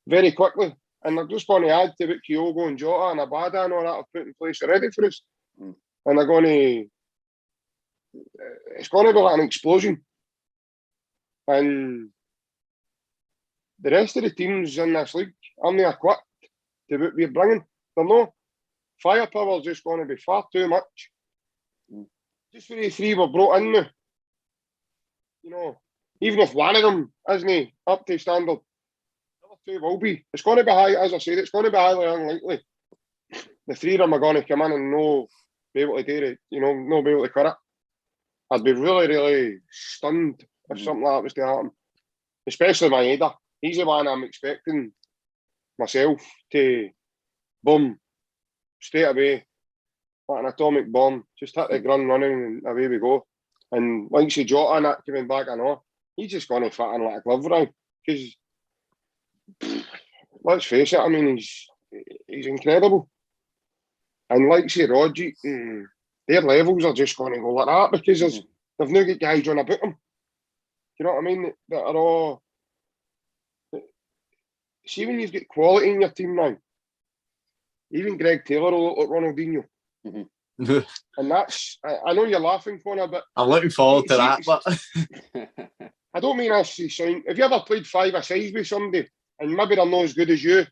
very quickly. And they're just going to add to what Kyogo and Jota and Abada and all that have put in place already for us. And they're going to... It's going to be like an explosion. And the rest of the teams in this league aren't equipped to what we're bringing. They're not. Firepower is just going to be far too much. Just for the three we're brought in now. Even if one of them isn't up to standard, the other two will be. It's going to be high, as I said, it's going to be highly unlikely. The three of them are going to come in and not be able to do it, not be able to cut it. I'd be really, really stunned if something like that was to happen. Especially Maeda. He's the one I'm expecting myself to boom, straight away, like an atomic bomb, just hit the ground running and away we go. And like say Jota and that coming back, I know he's just going to fit in like a glove round. Because let's face it, I mean he's incredible. And like say Rodri, their levels are just going to go like that because they've now got guys on about them. You know what I mean? That are all. See when you've got quality in your team now. Even Greg Taylor will look like Ronaldinho. And that's, I know you're laughing, Connor, but I'm looking forward to that. But I don't mean us to sound. Have you ever played five-a-sides with somebody and maybe they're not as good as you,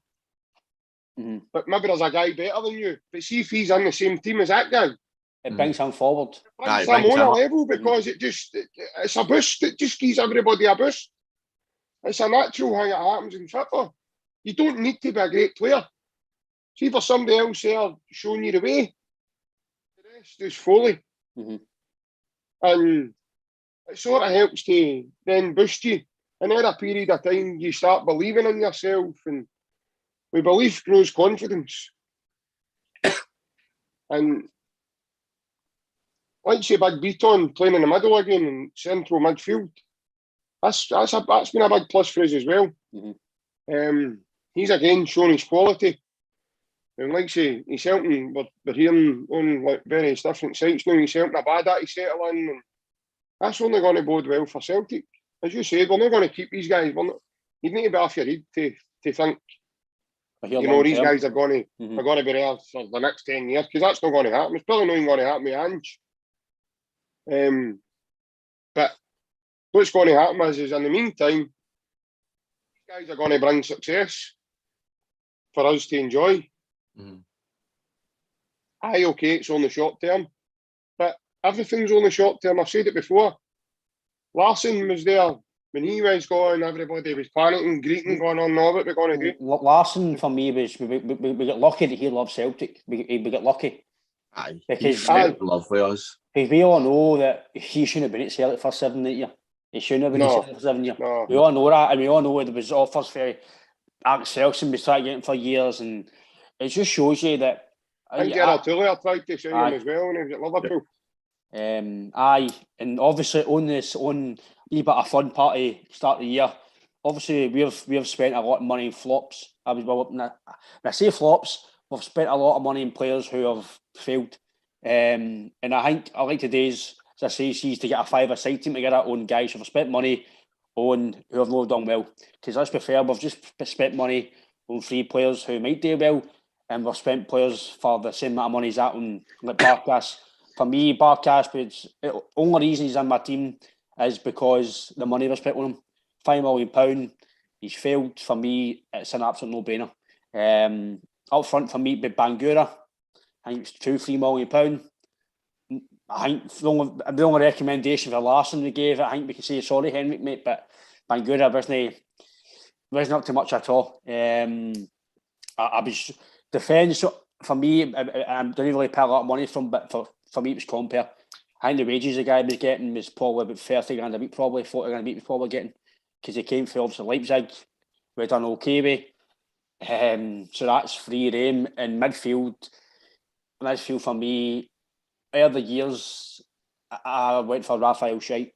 but maybe there's a guy better than you, but see if he's in the same team as that guy, it brings him forward. It brings him on a level because it's a boost. It just gives everybody a boost. It's a natural thing that happens in football. You don't need to be a great player. See for somebody else there showing you the way. The rest is folly. And it sort of helps to then boost you. And in a period of time, you start believing in yourself. And with belief grows confidence. And like say Big Beaton playing in the middle again in central midfield. That's been a big plus for us as well. He's again shown his quality. And like say, he's helping, we're hearing on like various different sites now, he's helping Abada to settle in. And that's only going to bode well for Celtic. As you said, we're not going to keep these guys. You need to be off your head to think, these guys are going to be there for the next 10 years, because that's not going to happen. It's probably not even going to happen with Ange. But what's going to happen is in the meantime, these guys are going to bring success for us to enjoy. Aye, okay, it's only short term, but everything's only short term. I've said it before. Larson was there when he was going, everybody was panicking, greeting, going on, no, what we're going to do. Larson, for me, was we got lucky that he loved Celtic. We got lucky. Aye, because love with us. Because we all know that he shouldn't have been at Celtic for 7 8 years. He shouldn't have been at Celtic for 7 years. No. We all know that, and we all know there was offers for Alex Selson was trying to get him for years, and it just shows you that. I think Gerard Tullier tried to sign him as well when he was at Liverpool. And obviously on a bit of fun party start of the year. Obviously we have spent a lot of money in flops. When I say flops, we've spent a lot of money in players who have failed. And I think I like today's, as I say, sees to get a 5-a-side team together on guys who have spent money on who have not done well. Because let's be fair, we've just spent money on 3 players who might do well, and we've spent players for the same amount of money as that on like Barkas. For me, Barkas, the only reason he's in my team is because the money we spent on him. £5 million, he's failed. For me, it's an absolute no-brainer. Up front for me, with Bangura, I think it's £2-3 million. I think the only recommendation for Larson we gave, I think we can say sorry, Henrik, mate, but Bangura wasn't up to much at all. I was defence for me. I didn't really pay a lot of money from, but for me it was Compare. I think the wages the guy was getting was probably about 30 grand a week, probably 40 grand a week was probably getting, because he came from obviously Leipzig. We done okay with. So that's free rein in midfield. Midfield for me, over the years, I went for Raphael Scheidt.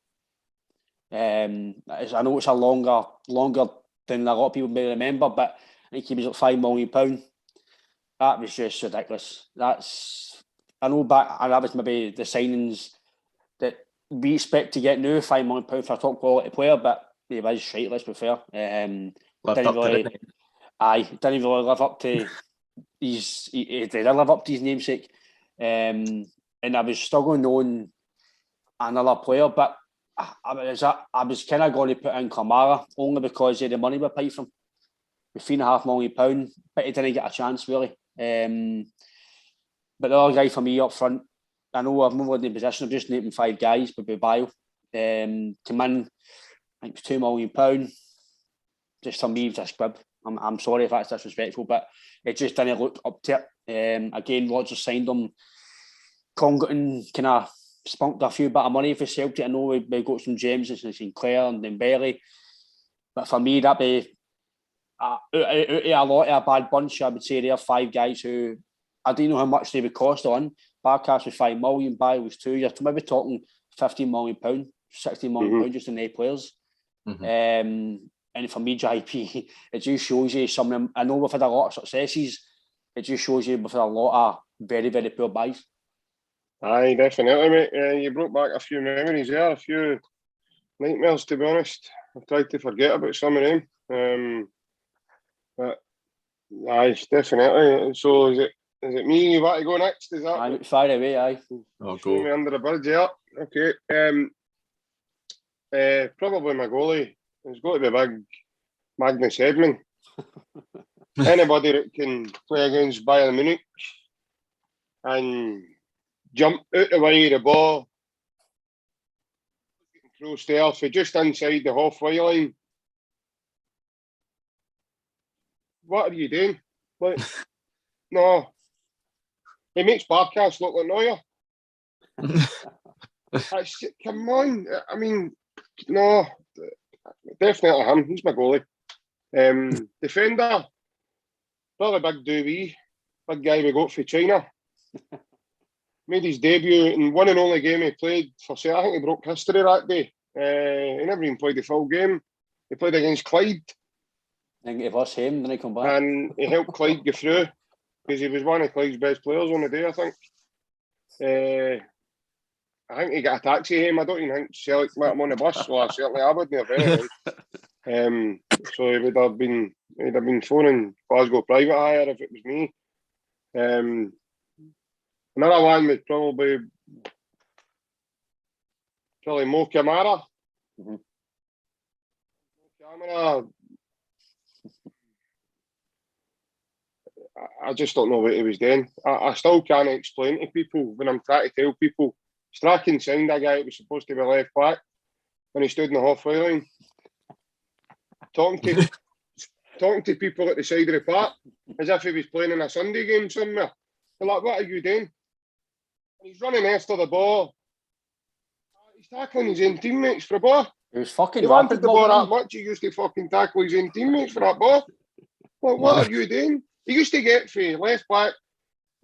I know it's a longer than a lot of people may remember, but I think he was at £5 million. That was just ridiculous. I know back, and that was maybe the signings that we expect to get now, £5 million for a top quality player, but he was shite, let's be fair. Didn't really live up to his. He didn't live up to his namesake. And I was struggling on another player, but I was kind of going to put in Kamara only because of the money we paid from him, with £3.5 million, but he didn't get a chance really. But the other guy for me up front, I know I've moved in the position of just naming 5 guys, but with Bio, came in, I think it was £2 million. Just for me, it was a squib. I'm sorry if that's disrespectful, but it just didn't look up to it. Again, Rodgers signed him. Congleton kind of spunked a few bit of money for Celtic. I know we got some gems and Sinclair and Dembele, but for me, that'd be out of a lot of a bad bunch. I would say there are 5 guys who I didn't know how much they would cost on. Barkas was £5 million, Bio was 2. You're maybe talking £15 million, £16 million just in 8 players. And for me, JP, it just shows you some of them. I know we've had a lot of successes. It just shows you we've had a lot of very, very poor buys. Aye, definitely, mate. You brought back a few memories there, a few nightmares, to be honest. I've tried to forget about some of them. But aye, definitely. So is it me you want to go next? Is that? Aye, fire away, aye. I'll Throw me go. under the bridge, yeah. Okay. Probably my goalie. It's got to be big Magnus Edman. Anybody that can play against Bayern Munich and jump out the way of the ball, close to Alfie, just inside the halfway line. What are you doing? Like, no. He makes Barkas look like Neuer. Come on. I mean, no. Definitely him. He's my goalie. Defender. Probably big Dewey. Big guy we got for China. Made his debut in one and only game he played for Celtic. I think he broke history that day. He never even played the full game. He played against Clyde. I think it was him, then he come back. And he helped Clyde get through because he was one of Clyde's best players on the day, I think. I think he got a taxi home. I don't even think Celtic met him on the bus. Well, certainly I wouldn't have anyway. So he'd have been phoning Glasgow private hire if it was me. Another one would probably Mo Camara. Mo Camara. I just don't know what he was doing. I still can't explain to people when I'm trying to tell people. Strachan signed a guy that was supposed to be left back when he stood in the halfway line. Talking to people at the side of the park as if he was playing in a Sunday game somewhere. They're like, what are you doing? And he's running after the ball. He's tackling his own teammates for a ball. He was fucking He wanted the ball that man. much, he used to fucking tackle his own teammates for that ball. Well, what are you doing? He used to get for left back,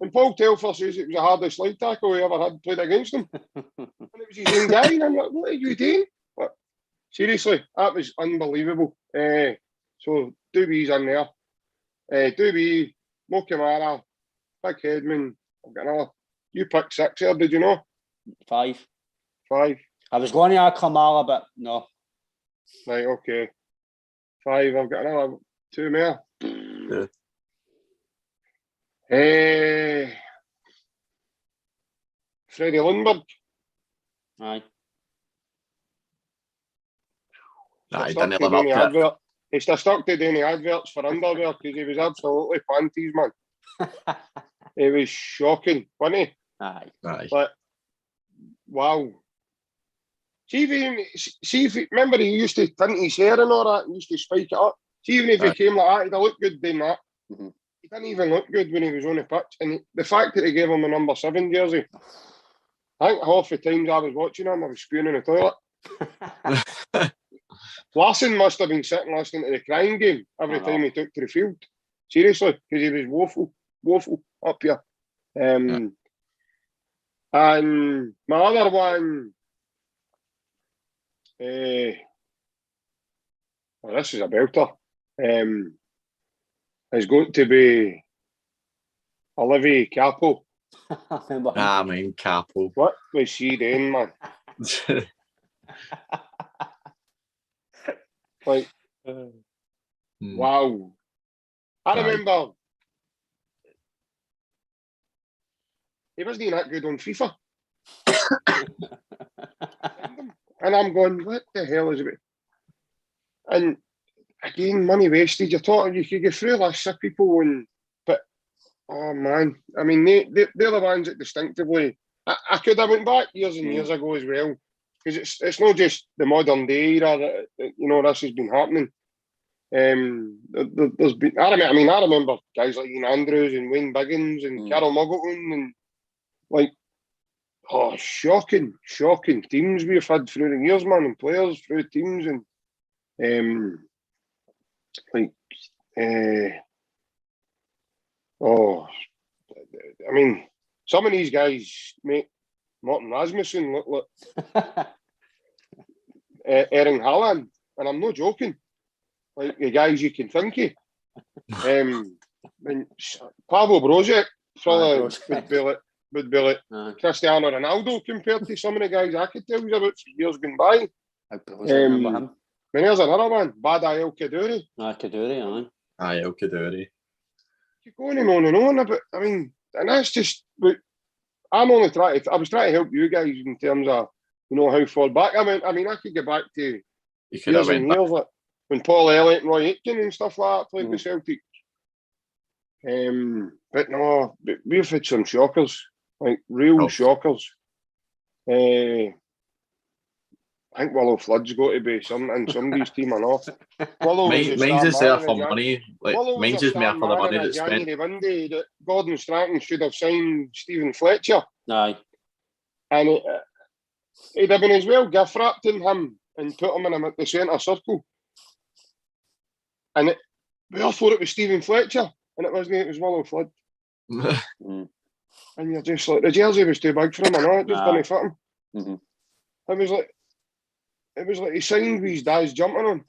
and Paul Telfer says it was the hardest slide tackle he ever had played against him. And it was his own guy, and I'm like, what are you doing? But seriously, that was unbelievable. So Dewey's in there. Dewey, Mo Camara, Big Hedman. I've got another. You picked 6 there, did you know? 5. 5. I was going to add Kamala, but no. Right, okay. 5. I've got another 2 more. Yeah. Freddie Lundberg. Aye. Nah, he didn't live up to it. He's still stuck to doing the adverts for underwear because he was absolutely panties, man. It was shocking, wasn't he? Aye. But wow. See if he, remember he used to tint his hair and all that, and used to spike it up. See, even if he came like that, he'd look good doing that. Mm-hmm. He didn't even look good when he was on the pitch. And the fact that they gave him a number 7 jersey, I think half the times I was watching him, I was spewing in the toilet. Larson must have been sitting listening to the Crying Game every time he took to the field. Seriously, because he was woeful up here. And my other one, this is a belter, is going to be Olivier Capo. I mean, Capo. What was she doing, man? Like, wow. I remember he wasn't even that good on FIFA. And I'm going, what the hell is it? And again, money wasted. You're talking, you could get through lists of people, but oh man, I mean, they're the ones that distinctively. I could have went back years and years ago as well, because it's not just the modern day era that this has been happening. There's been. I remember guys like Ian Andrews and Wayne Biggins and Carol Muggleton and shocking teams we've had through the years, man, and players through teams and some of these guys, mate, Morten Rasmussen look like Erling Haaland, and I'm not joking. Like the guys you can think of. When Pavel Brozic would be like Cristiano Ronaldo compared to some of the guys I could tell you about for years gone by. I remember him. Then there's another one, Bada El Kaduri. Kaduri, aye. El Kaduri. You're going on and on about, I mean, and that's just, I'm only trying to, I was trying to help you guys in terms of, you know, how far back I mean, I could get back to years and years, like when Paul Elliott and Roy Aitken and stuff like that played with Celtic. But no, we've had some shockers, like real shockers. I think Willow Flood's got to be in somebody's team or not. Mine's is there for money. Like, mine's is more for the money that's spent. Monday that Gordon Strachan should have signed Stephen Fletcher. Aye. And he'd have been as well gift wrapped in him and put him in the centre circle. And we all thought it was Stephen Fletcher, and it wasn't, it was Willow Flood. And you're just like, the jersey was too big for him, or not, it just didn't fit him. It was like he signed with his dad's jumping on.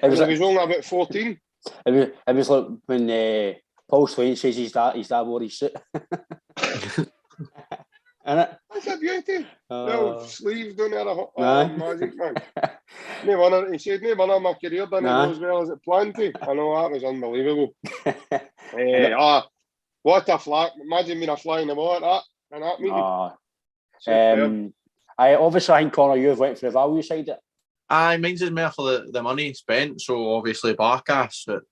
He was only about 14. It was like when Paul Swain says his dad wore his suit. That's a beauty. No sleeves down there. Magic, man. He said, no one of my career done it as well as it planned to. I know, that was unbelievable. What a flag. Imagine being a fly in the water, and that meeting. Obviously, I think, Connor, you've went for the value side. Mine's is more for the money spent. So obviously, Barkas at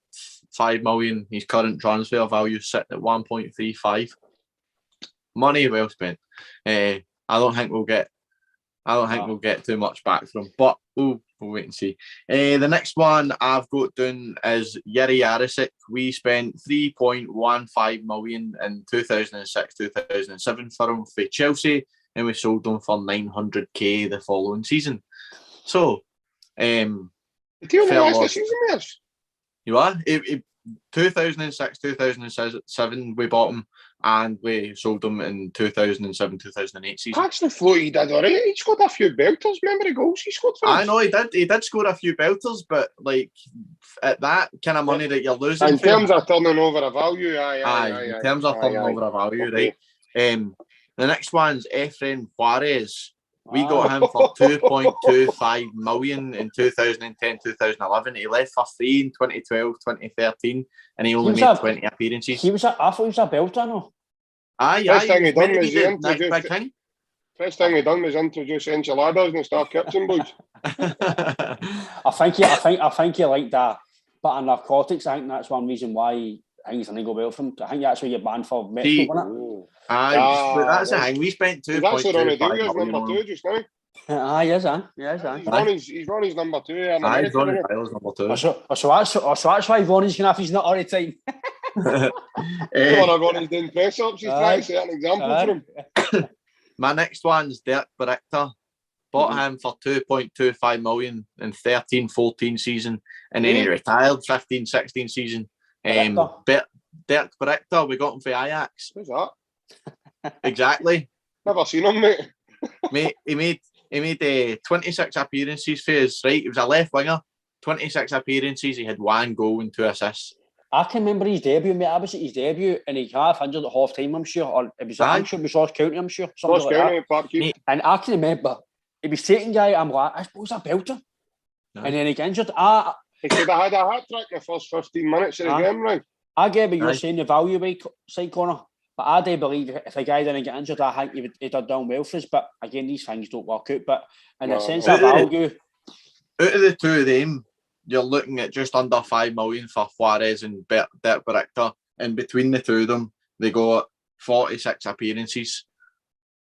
5 million, his current transfer value set at 1.35. Money well spent. I don't think we'll get too much back from him, but we'll wait and see. The next one I've got down is Yuri Jarosik. We spent 3.15 million in 2006-2007 for him for Chelsea, and we sold him for 900k the following season. So, the deal last the season, yes. You are? 2006-2007 we bought him, and we sold him in 2007-2008 season. Actually, thought he did alright. He scored a few belters. Remember the goals he scored for us? I know he did. He did score a few belters, but like at that kind of money that you're losing. In terms of turning over a value, in terms of turning over a value, right? The next one's Efren Juarez. We got him for 2.25 million in 2010-2011. He left for 3 in 2012-2013, and he only made 20 appearances. I thought he was a belter, no? First thing he done was introduce enchiladas and start kitchen boys. I think he liked that. But in narcotics, I think that's one reason why things didn't go well for him. I think that's why you're banned for medical, wasn't it? That's the thing. We spent 2.25 million number 2 just now. Yes, He's Ronnie's number 2. He's Ronnie Tyler's number 2. So that's why Ronnie's going to have his nut all the time. One of Ronnie's doing press ups. He's trying to set an example for him. My next one's Dirk Berichter. Bought him for 2.25 million in 13-14 season, and then he retired 15-16 season. Dirk Berichter, we got him for Ajax. Who's that? Exactly. Never seen him, mate. He made 26 appearances for us, right? He was a left winger. 26 appearances. He had 1 goal and 2 assists. I can remember his debut, mate. I was at his debut, and he half injured at half time, I'm sure. Or it was I'm sure it was Ross County, I'm sure. Ross County, Parkhead. And I can remember he was taking guy. I'm like, I suppose a belter. And then he got injured. He could have had a hat trick in the first 15 minutes of the game, right? I get what you're saying, the value side, Connor. But I do believe if a guy didn't get injured, I think he'd have done well for us. But again, these things don't work out. But in the sense of value, out of the two of them, you're looking at just under 5 million for Juarez and Dirk Berichter. And between the two of them, they got 46 appearances.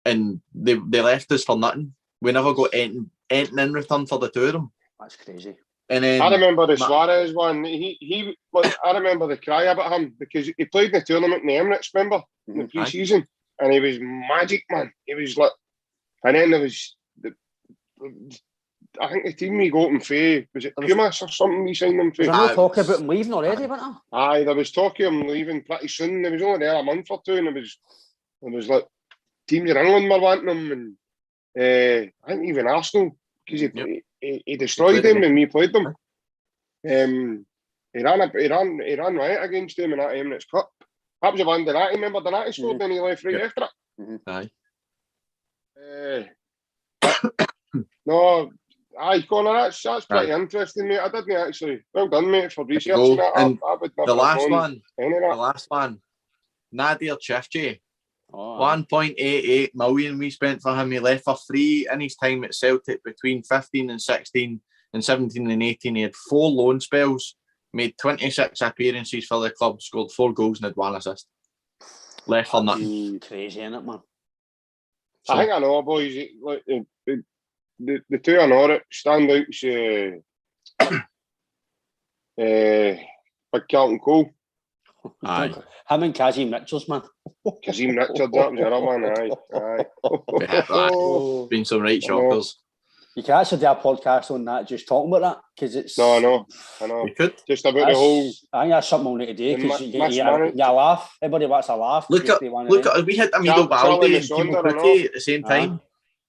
And they left us for nothing. We never got anything in return for the two of them. That's crazy. And then, I remember the Suarez one. I remember the cry about him because he played in the tournament in the Emirates, remember, in the pre-season, and he was magic, man. He was like, and then there was I think the team we got him for, was it Pumas or something? We signed him for. There was no talk about him leaving already, wasn't there? Aye, there was talk of him leaving pretty soon. He was only there a month or two, and it was like, teams in England were wanting him, and I think even Arsenal, because he destroyed them when we played them. He ran right against them in that Emirates Cup. That was the one Donati, remember Donati scored and he left right after it. Aye. No, aye, Connor, that's pretty interesting, mate. I didn't actually. Well done, mate, for researching that. I would never the last one, Nadir Chifchi. 1.88 million we spent for him. He left for free in his time at Celtic between 15 and 16 and 17 and 18. He had 4 loan spells, made 26 appearances for the club, scored 4 goals and had 1 assist. Left for nothing. Crazy, isn't it, man? So, I think I know, boys. Like the two I know that stand out. Big Carlton Cole. Aye. Him and Kazim Richards, man. Kazim Richards, that was the other one, aye. Been some right shockers. You can actually do a podcast on that, just talking about that, because it's... No, I know. We could. Just about the whole... I think that's something we'll need to do, because you laugh. Everybody wants a laugh. Look at we had Amido Baldi and Timo Pukki at the same time.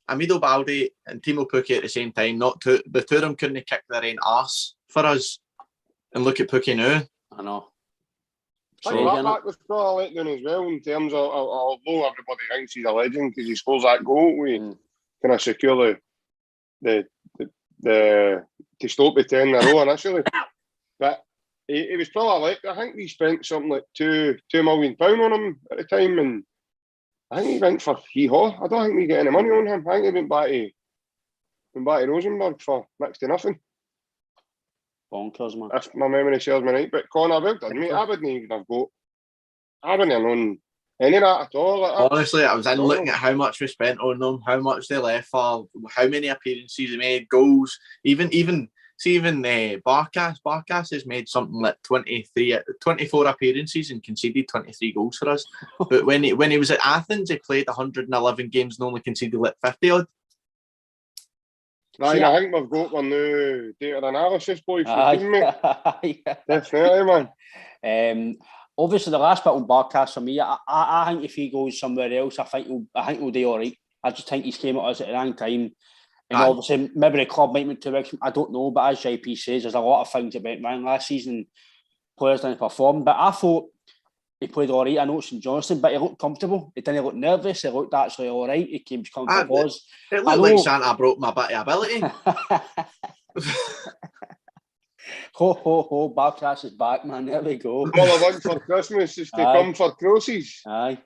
Amido Baldi and Timo Pukki at the same time. The two of them couldn't kick their own arse for us. And look at Pukki now. I know. I think that was probably let down as well in terms of, although everybody thinks he's a legend because he scores that goal, we kind of secure the to stop the 10 in a row initially. But he was probably like, I think we spent something like £2 million on him at the time, and I think he went for hee-haw. I don't think we get any money on him. I think he went back to Rosenborg for next to nothing. Bonkers, man. If my memory serves me right. But Connor, well done, mate. I wouldn't even have I wouldn't have known any of that at all. Honestly, I was in looking at how much we spent on them, how much they left for, how many appearances they made, goals. Even Barkas has made something like 24 appearances and conceded 23 goals for us. But when he was at Athens, he played 111 games and only conceded like 50 odd. Right, I think we've got one new data analysis, boys. Definitely, man. Obviously, the last bit on Barkas for me, I think if he goes somewhere else, I think he'll do all right. I just think he's came at us at the wrong time. And obviously, maybe the club might move to Wrexham. I don't know, but as JP says, there's a lot of things that went wrong last season. Players didn't perform, but I thought he played all right. I know it's St Johnstone, but he looked comfortable. He didn't look nervous. He looked actually all right. He came comfortable. It looked like Santa broke my bit of ability. Ho, ho, ho. Barkas is back, man. There we go. All I want for Christmas is to come for crosses. Aye.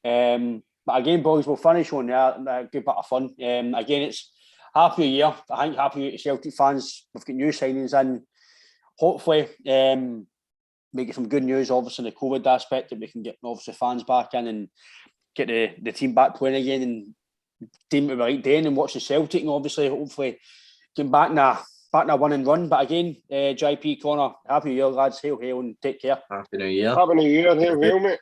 But again, boys, we'll finish on there. A good bit of fun. Again, it's happy year. I think happy year to Celtic fans. We've got new signings in. Hopefully, we get some good news, obviously, in the COVID aspect, that we can get, obviously, fans back in and get the team back playing again and team at the right day and watch the Celtic and obviously, hopefully, get back in a winning run. But again, JP, Connor, happy year, lads. Hail, hail, and take care. Happy New Year. Happy New Year. Hail, hail, mate.